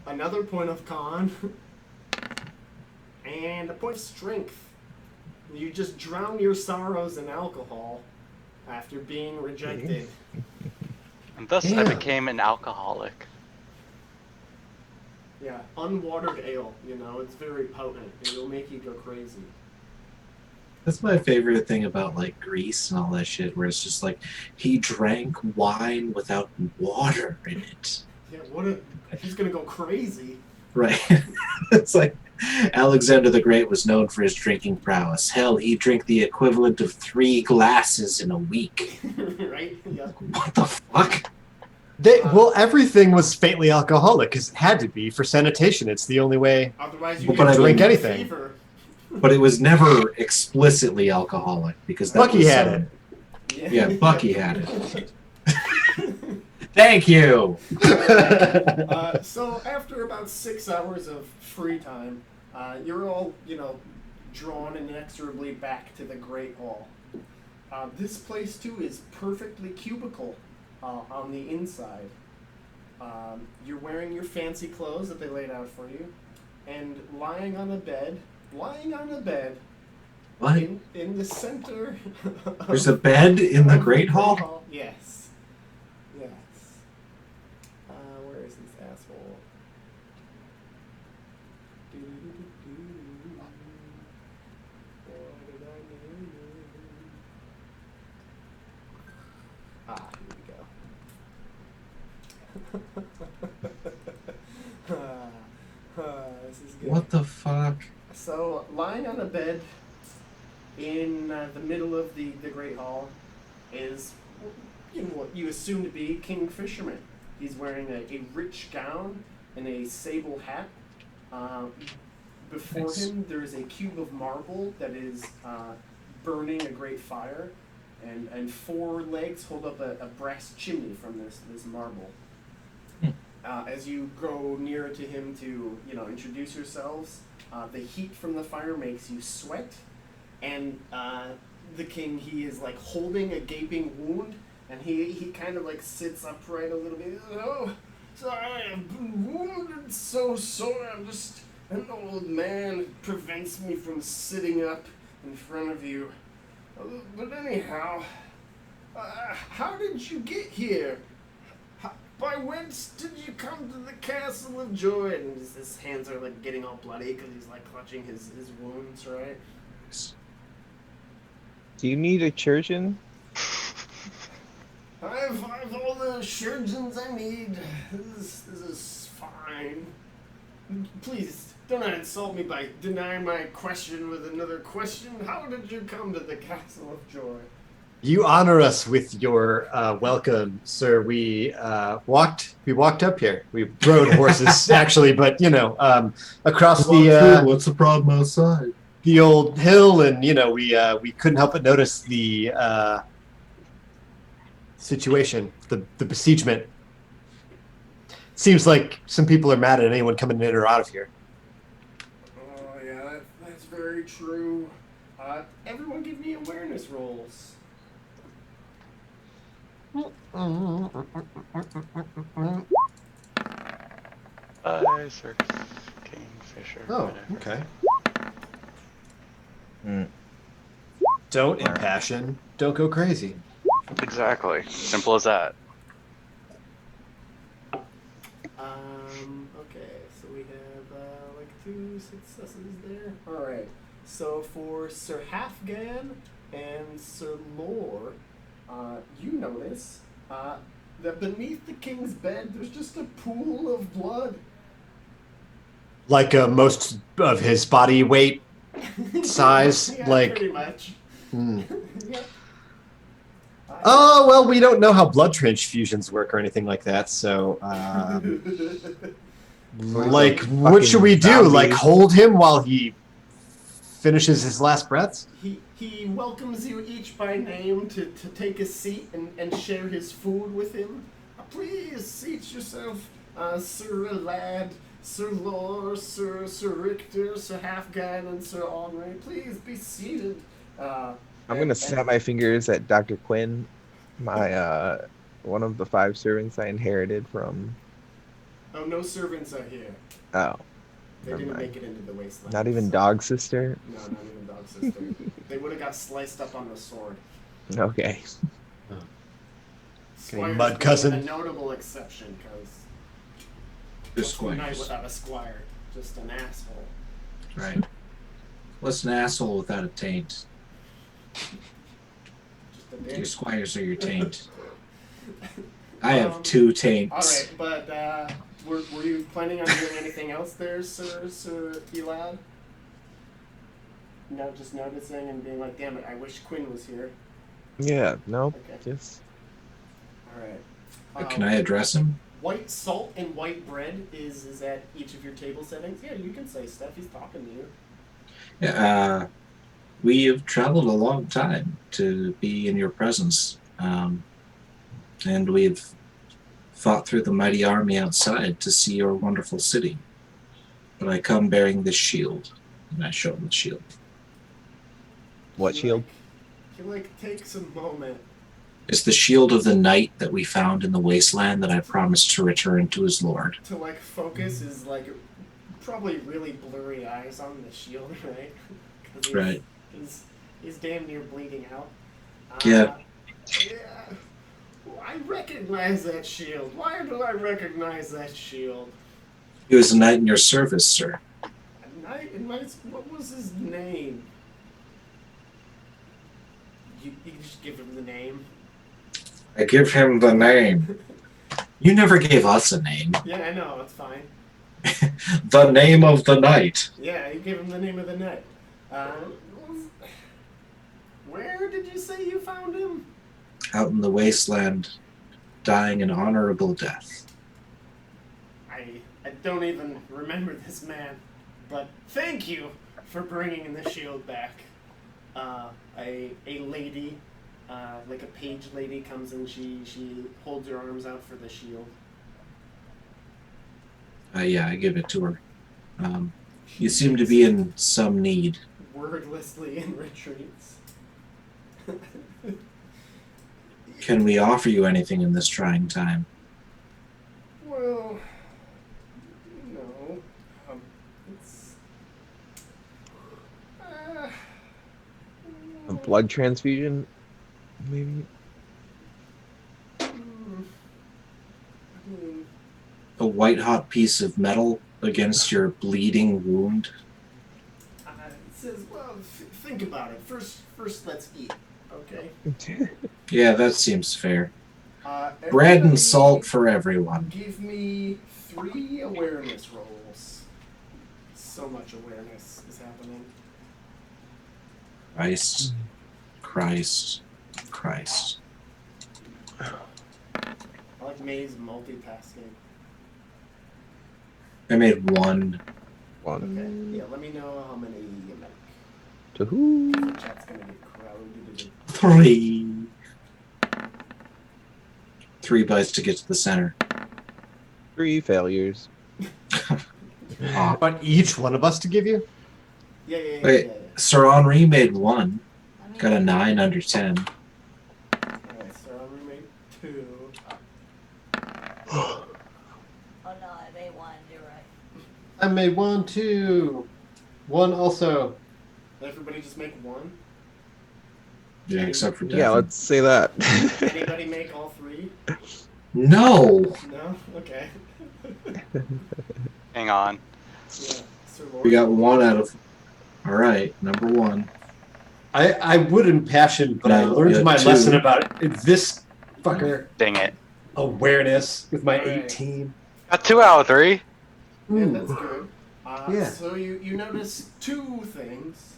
another point of con, and a point of strength. You just drown your sorrows in alcohol after being rejected. And thus I Yeah. became an alcoholic. Yeah, unwatered ale, you know, it's very potent. It'll make you go crazy. That's my favorite thing about like Greece and all that shit, where it's just like he drank wine without water in it. Yeah, he's gonna go crazy. Right. It's like Alexander the Great was known for his drinking prowess. Hell, he'd drink the equivalent of 3 glasses in a week. Right? Yeah. What the fuck? Well, everything was faintly alcoholic because it had to be for sanitation. It's the only way. Otherwise you But can I drink mean- anything. Fever. But it was never explicitly alcoholic because that Bucky was, had it. Yeah, Bucky had it. Thank you. So after about 6 hours of free time, you're all, you know, drawn inexorably back to the Great Hall. This place too is perfectly cubicle on the inside. You're wearing your fancy clothes that they laid out for you, and lying on a bed What? in the center. There's a bed in the of Great Hall? Yes. Yes. Where is this asshole? Why did I name you? Here we go. This is good. What the fuck? So, lying on a bed in the middle of the Great Hall is what you assume to be King Fisherman. He's wearing a rich gown and a sable hat. Before Nice. him, there is a cube of marble that is burning a great fire, and 4 legs hold up a brass chimney from this marble. As you go nearer to him to introduce yourselves, the heat from the fire makes you sweat, and the king, he is like holding a gaping wound, and he kind of like sits upright a little bit. Oh, sorry, I've been wounded so sore. I'm just an old man. It prevents me from sitting up in front of you. But anyhow, how did you get here? By whence did you come to the Castle of Joy? And his hands are like getting all bloody because he's like clutching his wounds, right? Do you need a surgeon? I've all the surgeons I need. This is fine. Please, do not insult me by denying my question with another question. How did you come to the Castle of Joy? You honor us with your welcome, sir. We walked up here. We rode horses, actually, but across What's the problem outside? the old hill, and we couldn't help but notice the situation, the besiegement. Seems like some people are mad at anyone coming in or out of here. Oh yeah, that's very true. Everyone give me awareness rolls. Sir Kingfisher. Oh, whatever. okay. Don't impassion. Don't go crazy. Exactly. Simple as that. Okay, so we have like 2 successes there. Alright, so for Sir Halfgan and Sir Lore, you notice that beneath the king's bed there's just a pool of blood. Like most of his body weight size, Yeah, like. pretty much. Yep. Oh well, we don't know how blood transfusions work or anything like that. So, like, what should we do? Zombies. Like, hold him while he finishes his last breaths? He welcomes you each by name to take a seat and share his food with him. Please seat yourself, Sir Lad, Sir Lore, Sir Richter, Sir Halfgan, and Sir Henri. Please be seated. I'm gonna snap my fingers at Dr. Quinn, my one of the 5 servants I inherited from. Oh, no servants are here. Oh, They never didn't mind. make it into the wasteland. Not even so- dog sister. No, not even dog sister. They would have got sliced up on the sword. Okay. Squire's mud cousin. A notable exception, because They're what's a knight squires. without a squire? Just an asshole. Right. What's an asshole without a taint? Just a dick. Your squires are your taint. I have 2 All taints. right, but were you planning on doing anything else there, Sir Elad? No, just noticing and being like, damn it, I wish Quinn was here. Yeah. Nope. Okay. Just. All right. Can I address him? White salt and white bread is at each of your table settings. Yeah, you can say stuff. He's talking to you. Yeah, we have traveled a long time to be in your presence, and we've fought through the mighty army outside to see your wonderful city. But I come bearing this shield, and I show him the shield. What He, shield? Like takes a moment. It's the shield of the knight that we found in the wasteland that I promised to return to his lord. To like focus is like probably really blurry eyes on the shield, right? 'Cause Right. He's damn near bleeding out. Yeah. Yeah. I recognize that shield. Why do I recognize that shield? He was a knight in your service, sir. What was his name? You just give him the name. I give him the name. You never gave us a name. Yeah, I know, it's fine. The name of the knight. Yeah, you give him the name of the knight. Where did you say you found him? out in the wasteland, dying an honorable death. I don't even remember this man, but thank you for bringing the shield back. A lady, like a page lady, comes and she holds her arms out for the shield. Yeah, I give it to her. You seem to be in some need. Wordlessly and retreats. Can we offer you anything in this trying time? Well, no. It's A blood transfusion, maybe. I mean, A white-hot piece of metal against your bleeding wound? it says, well, think about it. First, let's eat, okay? Yeah, that seems fair. Bread Everybody and salt for everyone. Give me 3 awareness rolls. So much awareness is happening. Christ. Christ. Christ. I like May's multitasking. I made 1. Okay, yeah, let me know how many you make. To who? The chat's gonna get crowded. 3. 3 bites to get to the center. 3 failures. But each one of us to give you? Yeah. Wait, Sir Henri made 1. Got a 9 under 10. Alright, so I'm made 2. Oh no, I made 1. You're right. I made 1, 2. 1 also. Everybody just make 1? Yeah, except for Devin. Yeah, let's say that. Anybody make all 3? No! No? Okay. Hang on. Yeah, Sir Lord. We got 1 out of... Alright, number 1. I would impassion, but I No, learned yeah, my 2. lesson about this fucker Dang it. awareness with my Alright. 18. Got 2 out of 3. Yeah, that's good. Yeah. So you notice 2 things.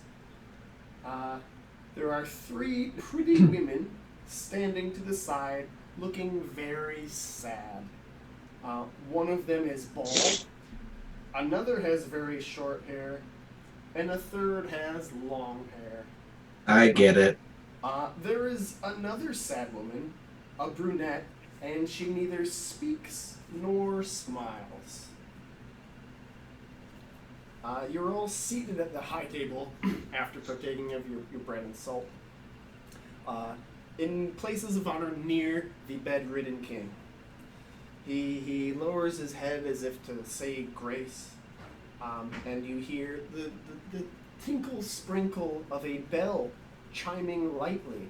There are 3 pretty women standing to the side, looking very sad. One of them is bald, another has very short hair, and a third has long hair. I get it. There is another sad woman, a brunette, and she neither speaks nor smiles. You're all seated at the high table after partaking of your bread and salt, in places of honor near the bedridden king. He lowers his head as if to say grace, and you hear the tinkle sprinkle of a bell chiming lightly.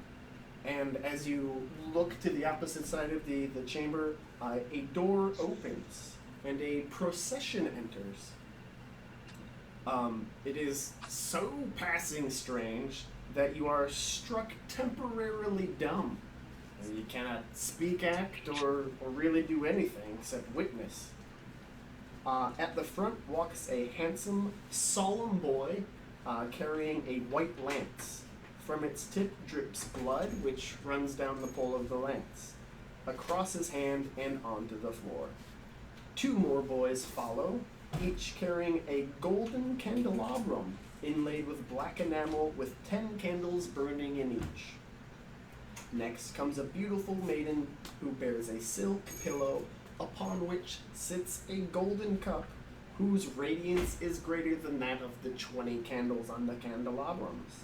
And as you look to the opposite side of the chamber, a door opens and a procession enters. It is so passing strange that you are struck temporarily dumb. You cannot speak, act, or really do anything except witness. At the front walks a handsome, solemn boy carrying a white lance. From its tip drips blood, which runs down the pole of the lance, across his hand and onto the floor. 2 more boys follow, each carrying a golden candelabrum inlaid with black enamel with 10 candles burning in each. Next comes a beautiful maiden who bears a silk pillow upon which sits a golden cup whose radiance is greater than that of the 20 candles on the candelabrums.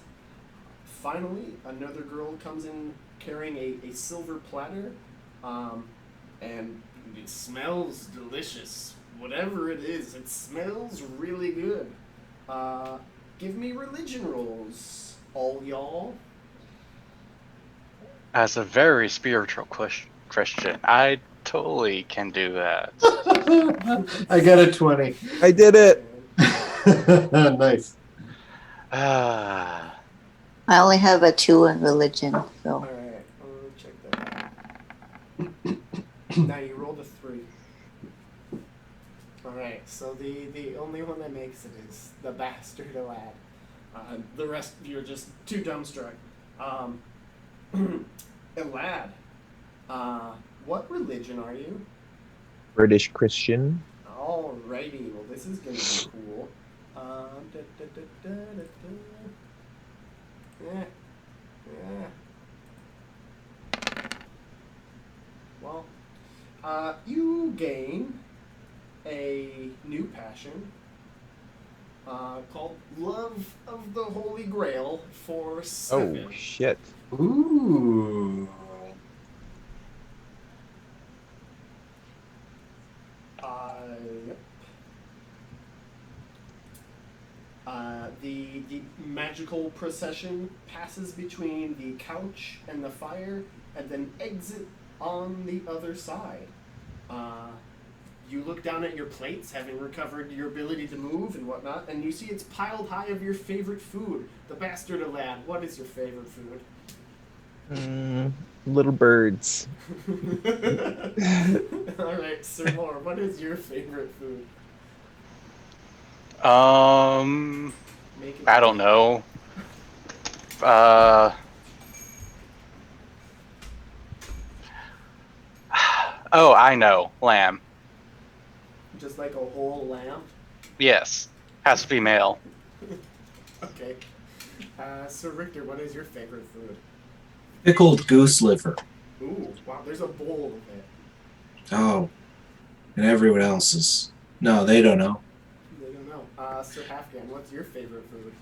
Finally, another girl comes in carrying a silver platter, and it smells delicious. Whatever it is, it smells really good. Give me religion rolls, all y'all. As a very spiritual Christian, I totally can do that. I got a 20. I did it. Nice. Ah. I only have a 2 in religion, so. Alright, I'll check that out. Now you rolled a 3. Alright, so the only one that makes it is the bastard lad. The rest, you're just too dumbstruck. Elad, what religion are you? British Christian. Alrighty, well this is gonna be cool. Yeah. Well, you gain a new passion called Love of the Holy Grail for 7. Oh shit. Ooh. Yep. The magical procession passes between the couch and the fire, and then exit on the other side. You look down at your plates, having recovered your ability to move and whatnot, and you see it's piled high of your favorite food. The bastard lad. What is your favorite food? Little birds. All right, Sir Moore. What is your favorite food? I don't know. Oh, I know. Lamb. Just like a whole lamb? Yes. Has to be male. Okay. Sir Richter, what is your favorite food? Pickled goose liver. Ooh, wow, there's a bowl of it. Oh. And everyone else is. No, they don't know. They don't know. Sir Afghan, what's your favorite food?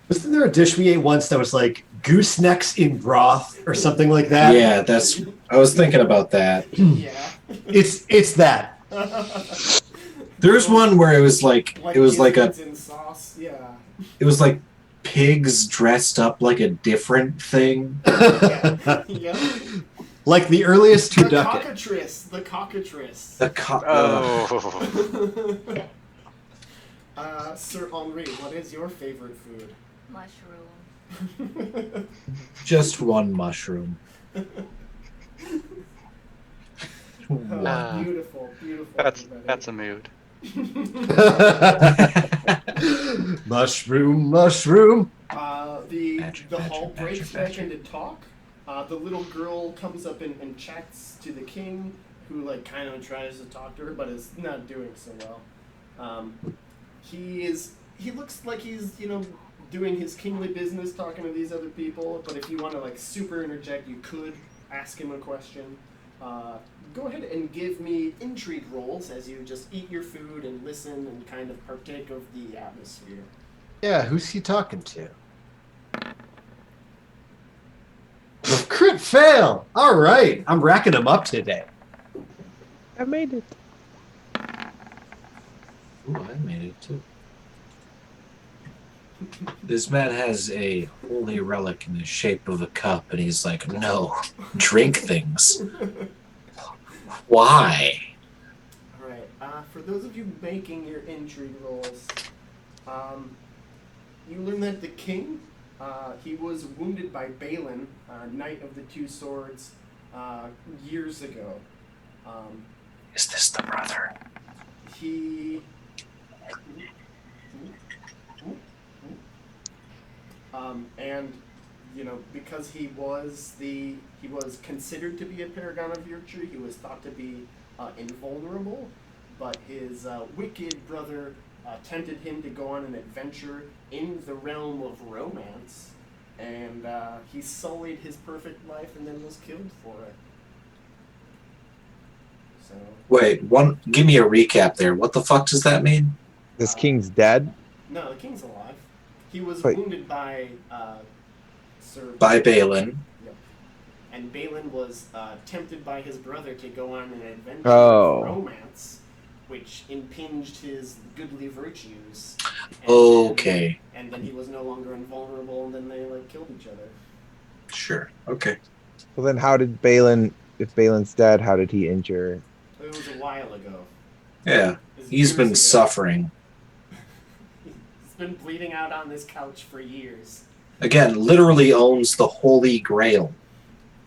Wasn't there a dish we ate once that was like goosenecks in broth or something like that? Yeah, that's. I was thinking about that. Yeah. It's that. There's one where it was like it was like a. in sauce, yeah. It was like pigs dressed up like a different thing. Yeah. Like the earliest The turducken. cockatrice. The cockatrice. Oh. Sir Henri, what is your favorite food? Mushroom. Just one mushroom. One. Beautiful, beautiful. That's a mood. Mushroom, mushroom. The hall breaks back into talk. The little girl comes up and chats to the king, who like kind of tries to talk to her, but is not doing so well. He looks like he's doing his kingly business, talking to these other people. But if you want to like super interject, you could ask him a question. Go ahead and give me intrigue rolls as you just eat your food and listen and kind of partake of the atmosphere. Yeah, who's he talking to? Crit fail! Alright, I'm racking them up today. I made it. Ooh, I made it too. This man has a holy relic in the shape of a cup, and he's like, no, drink things. Why? Alright, for those of you making your intrigue rolls, you learn that the king, he was wounded by Balin, Knight of the Two Swords, years ago. Is this the brother? He... and because he was considered to be a paragon of virtue, he was thought to be invulnerable, but his wicked brother tempted him to go on an adventure in the realm of romance, and he sullied his perfect life and then was killed for it. So Wait, give me a recap there. What the fuck does that mean? This king's dead? no, the king's alive. He was Wait. wounded by Sir By Balin. Yep. And Balin was tempted by his brother to go on an adventure Oh. of romance, which impinged his goodly virtues. And Okay. and then he was no longer invulnerable, and then they killed each other. Sure. Okay. Well, then how did Balin, if Balin's dead, how did he injure? It was a while ago. Yeah. It was He's years been ago. suffering. He's been bleeding out on this couch for years. Again, literally owns the Holy Grail.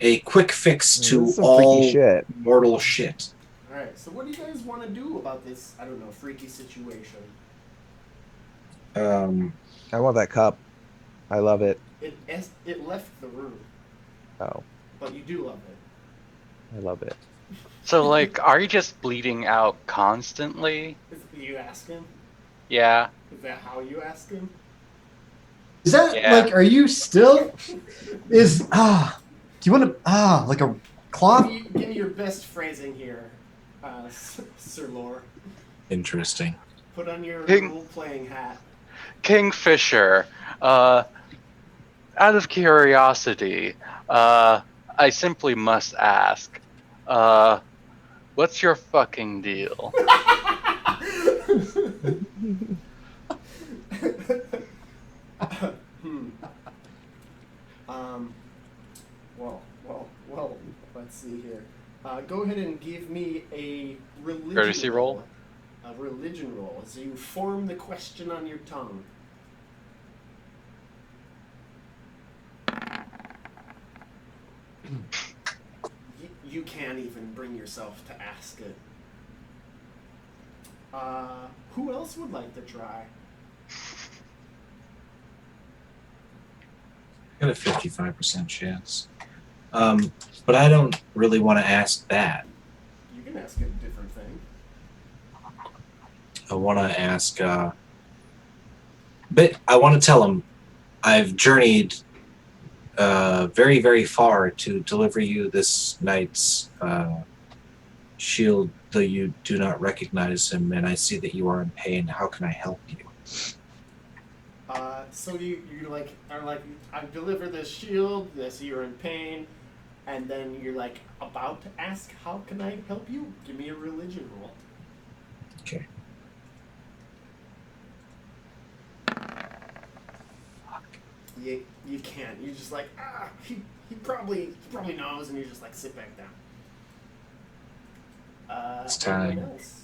A quick fix This to is some all freaky shit. mortal shit. Alright, so what do you guys want to do about this, I don't know, freaky situation? I want that cup. I love it. It left the room. Oh. but you do love it. I love it. So, like, are you just bleeding out constantly? You ask him? Yeah. Is that how you ask him? Is that Yeah. like? Are you still? Is do you want to like a cloth? Give me your best phrasing here, Sir Lore. Interesting. Put on your King- role-playing hat. Kingfisher, out of curiosity, I simply must ask, what's your fucking deal? Well, let's see here. Go ahead and give me a religion Courtesy roll? A religion roll. So you form the question on your tongue. You can't even bring yourself to ask it. Who else would like to try? Got a 55% chance. But I don't really want to ask that. You can ask a different thing. I want to ask, but I want to tell him I've journeyed very, very far to deliver you this knight's shield, though you do not recognize him, and I see that you are in pain. How can I help you? So you like are like, I've delivered this shield, this you're in pain, and then you're like about to ask, how can I help you? Give me a religion roll. Okay. You can't. You're just like, he probably knows, and you just like sit back down. It's time. Anyone else?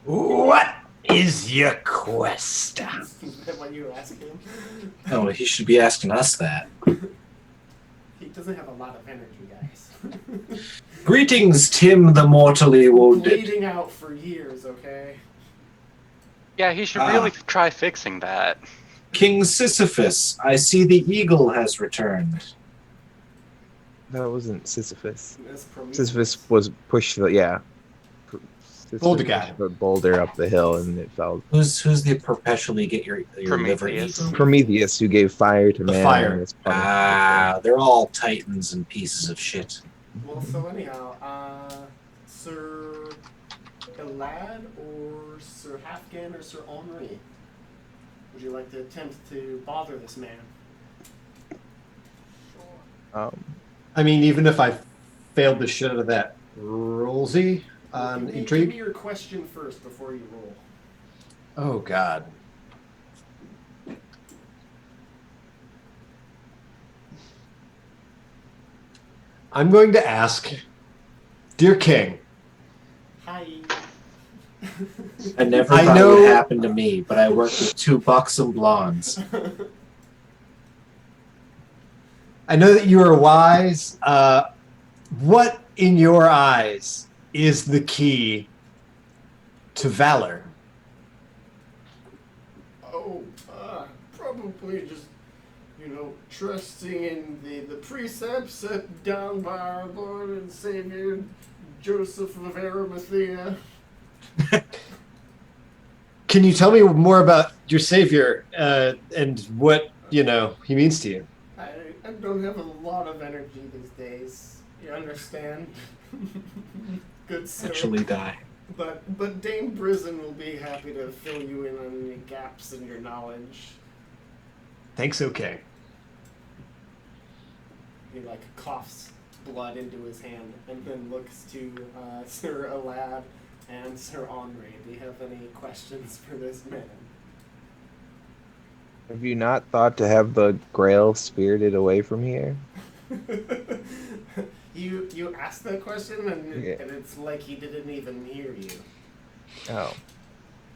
What is your quest? Is that what you ask him? Oh, he should be asking us that. He doesn't have a lot of energy, guys. Greetings, Tim the mortally wounded. Bleeding out for years, okay? Yeah, he should really try fixing that. King Sisyphus, I see the eagle has returned. That wasn't Sisyphus. That's Prometheus. Sisyphus was pushed Sisyphus Boulder guy. pushed the boulder up the hill and it fell. Who's the perpetually get your liver Prometheus. eaten? Prometheus, who gave fire to The man. fire. and was punished. They're all titans and pieces of shit. Well, so anyhow, Sir Elad or Sir Hafgan or Sir Henri? Would you like to attempt to bother this man? I mean, even if I failed the shit out of that rollsy on Give me intrigue. your question first before you roll. Oh God. I'm going to ask, dear King. Hi. I never I thought it know- would happen to me, but I work with two buxom blondes. I know that you are wise. What in your eyes is the key to valor? Oh, probably just, trusting in the precepts set down by our Lord and Savior, Joseph of Arimathea. Can you tell me more about your savior and what he means to you? I don't have a lot of energy these days. You understand? Good sir. Actually die. But Dame Brisen will be happy to fill you in on any gaps in your knowledge. Thanks. Okay. He coughs blood into his hand and then looks to Sir Elad and Sir Henri. Do you have any questions for this man? Have you not thought to have the Grail spirited away from here? You asked that question and Yeah. and it's like he didn't even hear you. Oh.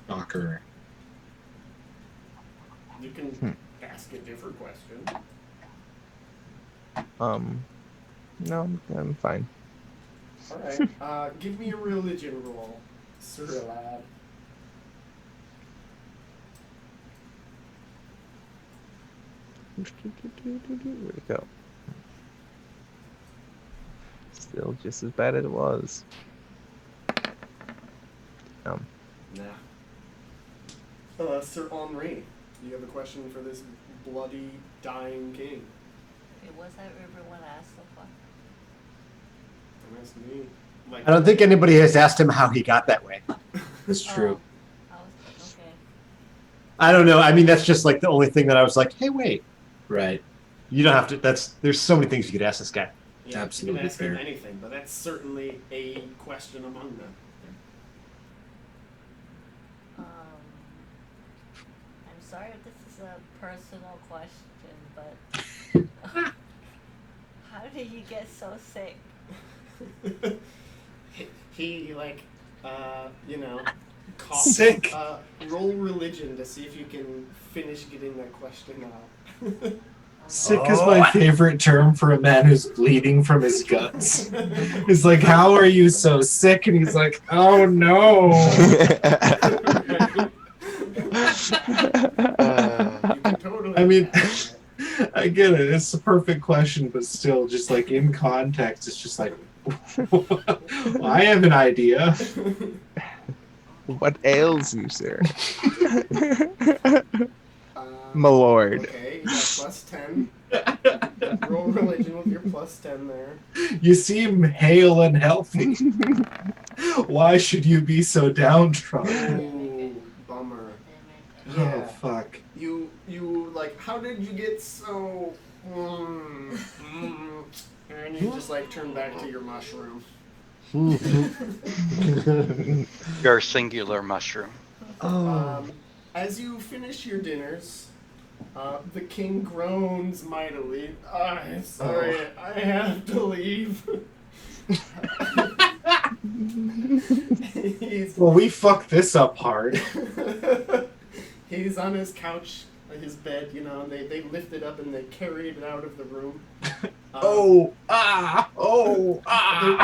Shocker. You can ask a different question. No, I'm fine. All right. Give me a religion roll, Sir Elad. Where'd it go? Still just as bad as it was. Nah. Sir Henri, do you have a question for this bloody, dying king? It was that everyone asked so far. Don't ask me. Like, I don't think anybody has asked him how he got that way. It's true. Oh, okay. I don't know. I mean, that's just like the only thing that I was like, hey, wait. Right. You don't have to. There's so many things you could ask this guy. yeah, Absolutely you can ask him fair. anything, but that's certainly a question among them. I'm sorry if this is a personal question, but how did you get so sick? he cough. Sick. Roll religion to see if you can finish getting that question out. Sick is my favorite term for a man who's bleeding from his guts. He's like, how are you so sick? And he's like, oh no. You can totally I mean, ask that. I get it. It's a perfect question, but still, just like in context, it's just like, I have an idea. What ails you, sir? My lord. Okay, you got plus 10. Roll religion with your plus 10 there. You seem hale and healthy. Why should you be so downtrodden? Ooh, bummer. Oh, Yeah. fuck. You like, how did you get so... And you just like turn back to your mushroom. Your singular mushroom. As you finish your dinners, the king groans mightily. I'm sorry, I have to leave. Well, we fucked this up hard. He's on his couch, his bed, they lift it up and they carried it out of the room.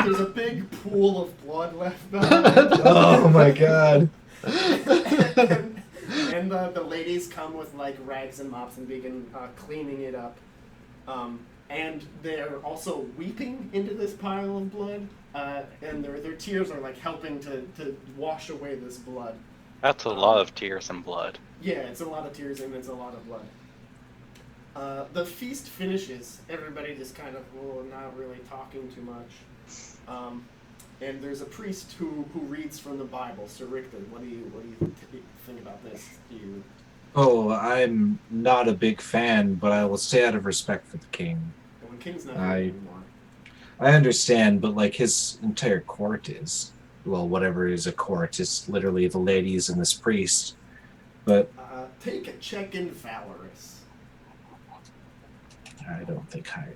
There's a big pool of blood left behind. Oh my god. and the ladies come with like rags and mops and begin cleaning it up. And they're also weeping into this pile of blood, and their tears are like helping to wash away this blood. That's a lot of tears and blood. Yeah, it's a lot of tears and it's a lot of blood. The feast finishes. Everybody just kind of not really talking too much. And there's a priest who reads from the Bible. Sir Richter, what do you think about this? Oh, I'm not a big fan, but I will stay out of respect for the king. When King's not here anymore. I understand, but like his entire court is, well, whatever is a court, it's literally the ladies and this priest. But take a check in Valorous. I don't think highly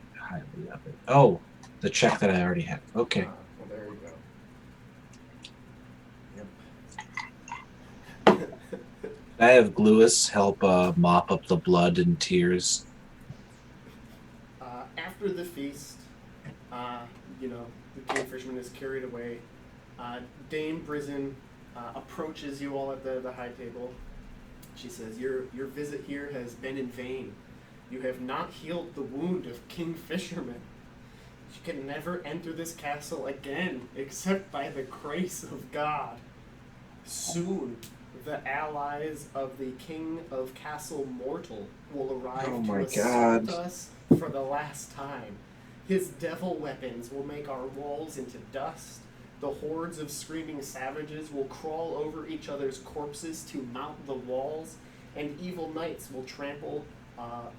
of it. Oh, the check that I already have. Okay. Well, there you go. Yep. I have Gluis help mop up the blood and tears. After the feast, the king fisherman is carried away. Dame Brizen approaches you all at the high table. She says, your visit here has been in vain. You have not healed the wound of King Fisherman. You can never enter this castle again except by the grace of God. Soon, the allies of the King of Castle Mortal will arrive to assault us for the last time. His devil weapons will make our walls into dust. The hordes of screaming savages will crawl over each other's corpses to mount the walls, and evil knights will trample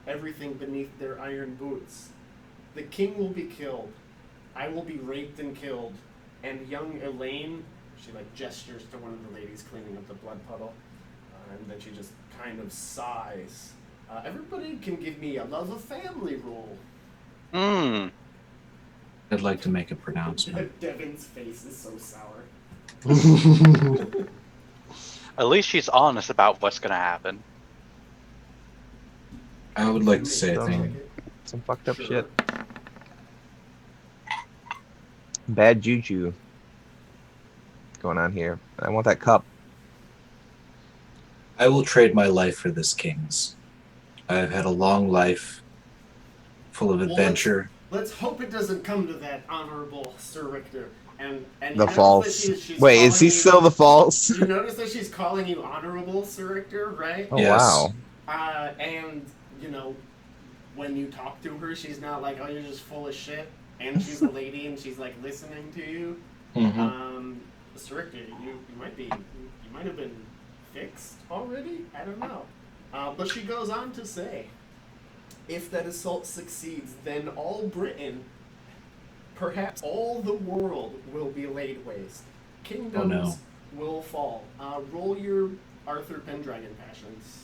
everything beneath their iron boots. The king will be killed. I will be raped and killed. And young Elaine, she like gestures to one of the ladies cleaning up the blood puddle, and then she just kind of sighs. Everybody can give me a love of family roll. I'd like to make a pronouncement. Devin's face is so sour. At least she's honest about what's gonna happen. I would like to say a thing. Some fucked up shit. Bad juju going on here. I want that cup. I will trade my life for this king's. I have had a long life, full of adventure. Let's hope it doesn't come to that, Honorable Sir Richter. And The you notice false. that she's Wait, is he calling still the false? You notice that she's calling you Honorable Sir Richter, right? Oh Yes. wow. And, you know, when you talk to her, she's not like, oh, you're just full of shit. And she's a lady and she's, like, listening to you. Mm-hmm. Sir Richter, you might have been fixed already? I don't know. But she goes on to say, if that assault succeeds, then all Britain, perhaps all the world, will be laid waste. Kingdoms will fall. Roll your Arthur Pendragon passions.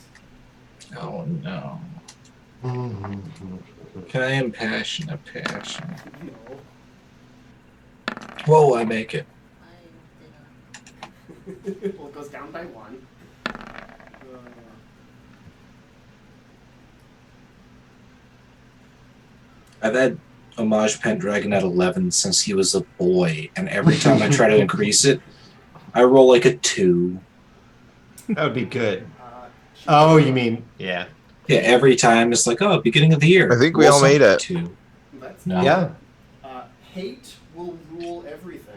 Oh no. Can I impassion a passion? No. Whoa, I make it. I didn't. Well, it goes down by 1. I've had Homage Pendragon at 11 since he was a boy, and every time I try to increase it, I roll like a 2. That would be good. Oh, you mean, yeah. Yeah, every time it's like, oh, beginning of the year. I think we roll all made something, it. 2. That's No. Yeah. Hate will rule everything.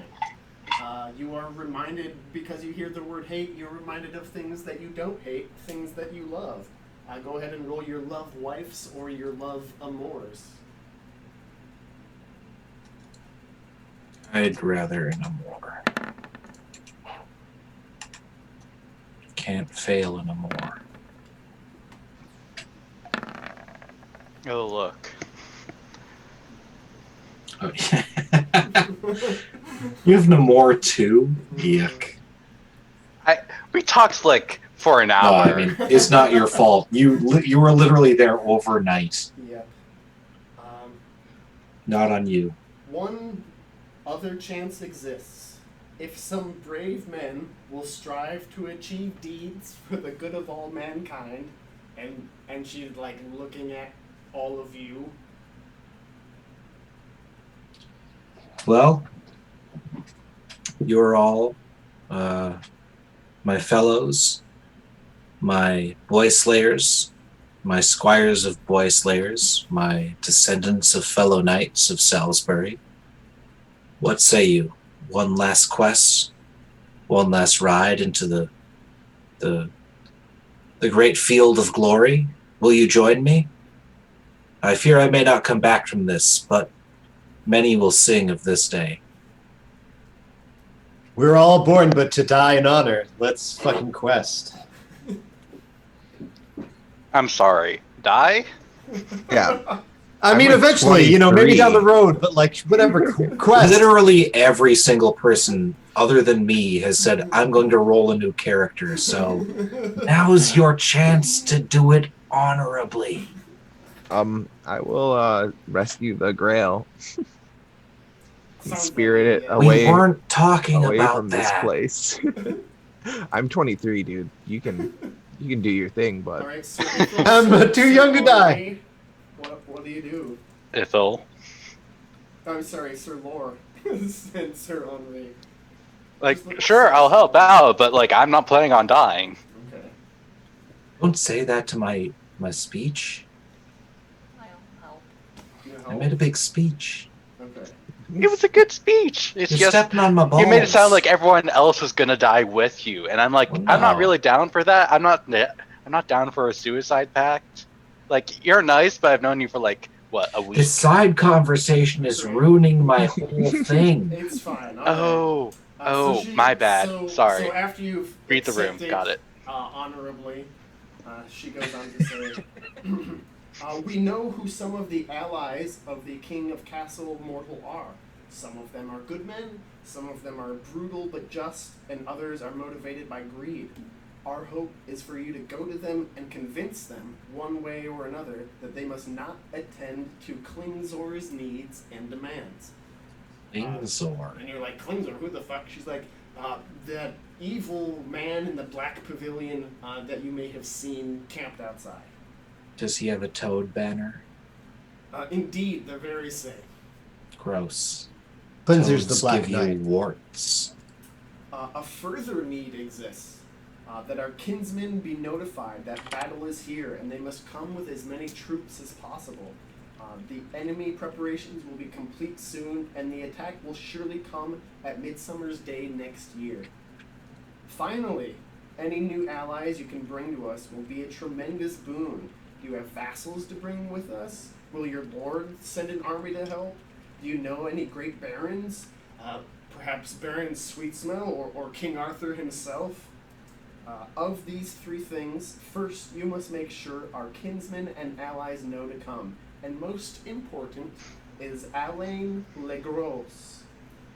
You are reminded, because you hear the word hate, you're reminded of things that you don't hate, things that you love. Go ahead and roll your love wifes or your love amours. I'd rather an amour. Can't fail an amour. Oh, look. Oh, yeah. You have an amour too? Yuck. We talked like for an No, hour. I mean, it's not your fault. You were literally there overnight. Yep. Not on you. One other chance exists. If some brave men will strive to achieve deeds for the good of all mankind, and she's like looking at all of you. Well, you're all my fellows, my boy slayers, my squires of boy slayers, my descendants of fellow knights of Salisbury. What say you? One last quest, one last ride into the great field of glory. Will you join me? I fear I may not come back from this, but many will sing of this day. We're all born but to die in honor. Let's fucking quest. I'm sorry. Die? Yeah. I I'm mean, like eventually, maybe 23. down the road, but like, whatever, quest. Literally every single person other than me has said, I'm going to roll a new character, so now's your chance to do it honorably. I will rescue the Grail. Sounds Spirit it like We away, weren't talking away about from this that. place. I'm 23, dude. You can do your thing, but All right, so I'm too young to die. What do you do? Ithil. I'm sorry, Sir Lore and Sir Henri. Like, sure, I'll help out, but like, I'm not planning on dying. Okay. Don't say that to my speech. I'll help. You I help? made a big speech. Okay. It was a good speech. It's You're just stepping on my balls. you made it sound like everyone else was gonna die with you, and I'm like, Well, I'm not no. really down for that. I'm not down for a suicide pact. Like, you're nice, but I've known you for like what, a week? This side conversation is ruining my whole thing. It's fine. All right. Oh, So my bad. Sorry. So after you've Read the room. accepted, Got it. Honorably, she goes on to say, we know who some of the allies of the King of Castle Mortal are. Some of them are good men, some of them are brutal but just, and others are motivated by greed. Our hope is for you to go to them and convince them, one way or another, that they must not attend to Klingzor's needs and demands. Klingzor. And you're like, Klingzor, who the fuck? She's like, that evil man in the black pavilion that you may have seen camped outside. Does he have a toad banner? Indeed, the very same. Gross. Klingzor's Toads the Black give you Knight. warts. A further need exists. That our kinsmen be notified that battle is here, and they must come with as many troops as possible. The enemy preparations will be complete soon, and the attack will surely come at Midsummer's Day next year. Finally, any new allies you can bring to us will be a tremendous boon. Do you have vassals to bring with us? Will your lord send an army to help? Do you know any great barons? Perhaps Baron Sweetsmell or King Arthur himself? Of these three things, first you must make sure our kinsmen and allies know to come. And most important is Alain Legros.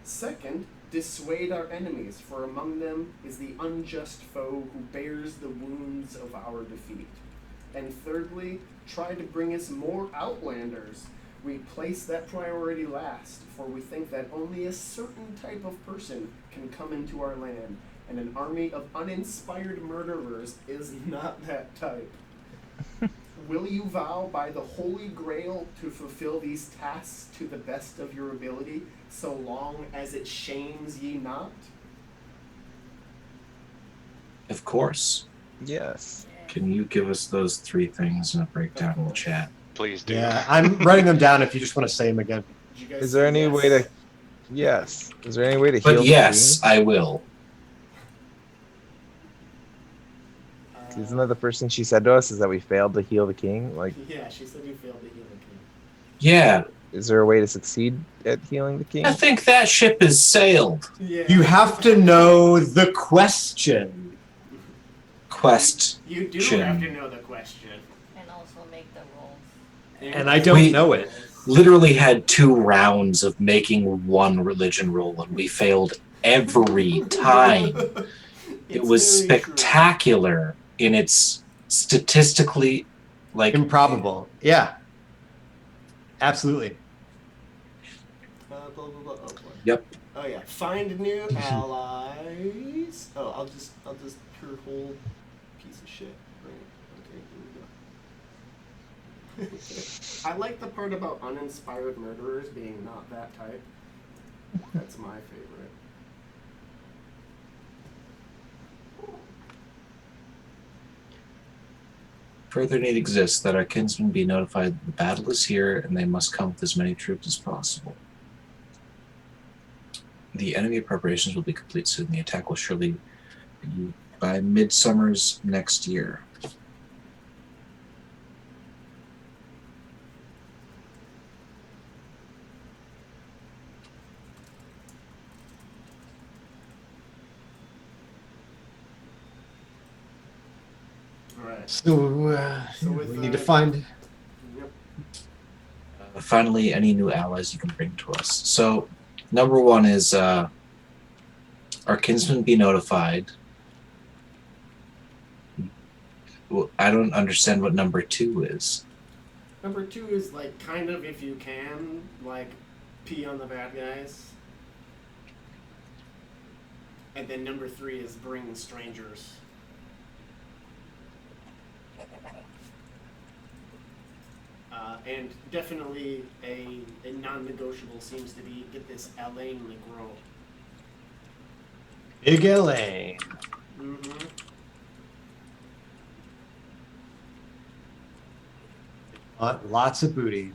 Second, dissuade our enemies, for among them is the unjust foe who bears the wounds of our defeat. And thirdly, try to bring us more outlanders. We place that priority last, for we think that only a certain type of person can come into our land, and an army of uninspired murderers is not that type. Will you vow by the Holy Grail to fulfill these tasks to the best of your ability, so long as it shames ye not? Of course. Yes. Can you give us those three things in a breakdown in the chat? Please do. Yeah, I'm writing them down if you just want to say them again. Did you guys Is there say any yes? way to? Yes. Is there any way to heal But the yes, king? I will. Isn't that the first thing she said to us? Is that we failed to heal the king? Like, Yeah, she said you failed to heal the king. Yeah, is there a way to succeed at healing the king? I think that ship has sailed. Yeah. You have to know the question. Quest. You do Chin. have to know the question. And also make the rolls. And I don't know it. Literally had 2 rounds of making one religion roll, and we failed every time. It was very true. spectacular in its statistically, like, Improbable. Yeah. Absolutely. Blah, blah, blah. Oh, boy. Yep. Oh yeah. Find new allies. Oh, I'll just her whole piece of shit. Right. Okay. Here we go. I like the part about uninspired murderers being not that type. That's my favorite. Further need exists that our kinsmen be notified that the battle is here and they must come with as many troops as possible. The enemy preparations will be complete soon. The attack will surely be by midsummer's next year. All right. So, with, we need to find. Yep. Finally, any new allies you can bring to us. So, number 1 is our kinsmen be notified. Well, I don't understand what number 2 is. Number 2 is like kind of, if you can, like pee on the bad guys. And then number 3 is bring strangers. And definitely a non-negotiable seems to be get this Alain Legros. Big Elaine. Mm-hmm. Lots of booty.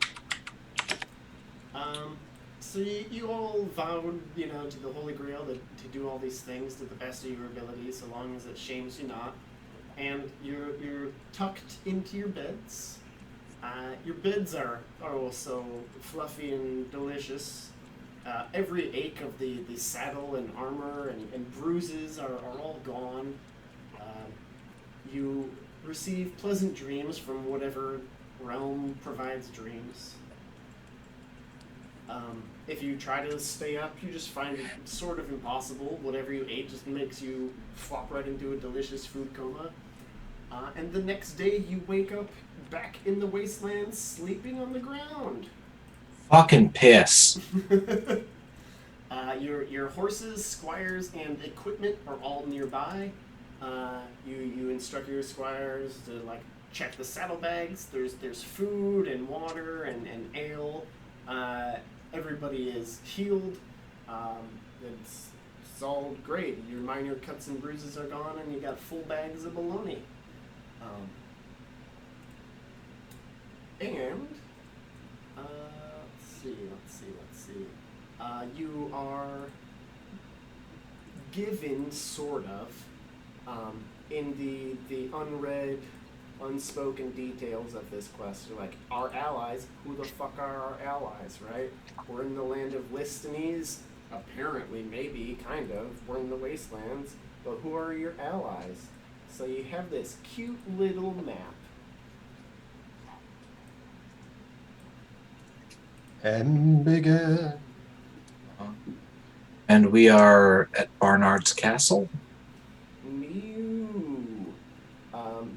So you all vowed, to the Holy Grail to do all these things to the best of your ability, so long as it shames you not. And you're tucked into your beds. Your beds are also fluffy and delicious. Every ache of the saddle and armor and bruises are all gone. You receive pleasant dreams from whatever realm provides dreams. If you try to stay up, you just find it sort of impossible. Whatever you ate just makes you flop right into a delicious food coma. And the next day you wake up back in the wasteland sleeping on the ground. Fucking piss. Your horses, squires, and equipment are all nearby. You instruct your squires to check the saddlebags. There's food and water and ale. Everybody is healed. It's all great. Your minor cuts and bruises are gone, and you got full bags of bologna. And Let's see. You are given, sort of, in the unread, unspoken details of this quest. You're like, our allies, who the fuck are our allies, right? We're in the land of Listenese, apparently, maybe, kind of. We're in the wastelands, but who are your allies? So you have this cute little map. And bigger. And we are at Barnard's Castle.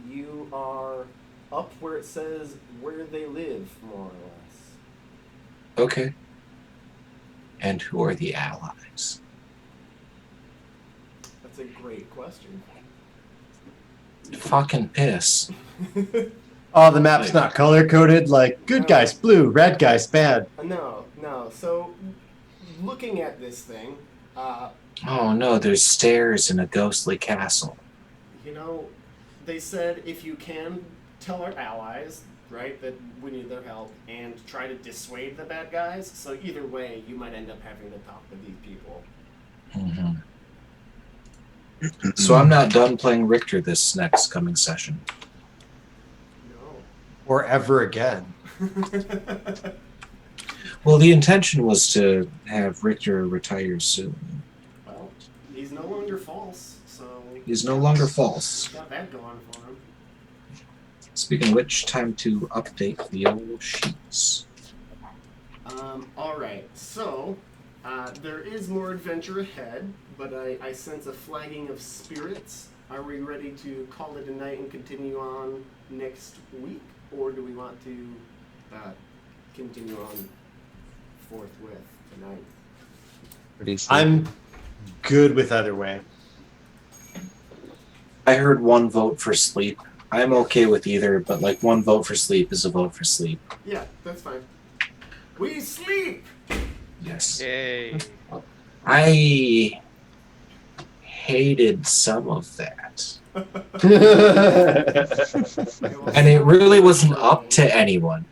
You are up where it says where they live, more or less. Okay. And who are the allies? That's a great question. Fucking piss. Oh, the map's not color coded. Like good guys blue, red guys bad. No. So, looking at this thing, Oh no, there's stairs in a ghostly castle. you know, they said if you can tell our allies, right, that we need their help and try to dissuade the bad guys. So either way, you might end up having to talk to these people. Mm-hmm. So I'm not done playing Richter this next coming session. No. Or ever again. Well, the intention was to have Richter retire soon. Well, he's no longer false, so... He's no longer false. He's got that going for him. Speaking of which, time to update the old sheets. Alright, so, there is more adventure ahead, but I sense a flagging of spirits. Are we ready to call it a night and continue on next week? Or do we want to continue on forthwith tonight? I'm good with either way. I heard one vote for sleep. I'm okay with either, but like one vote for sleep is a vote for sleep. Yeah, that's fine. We sleep! Yes. Yay. I hated some of that. And it really wasn't up to anyone.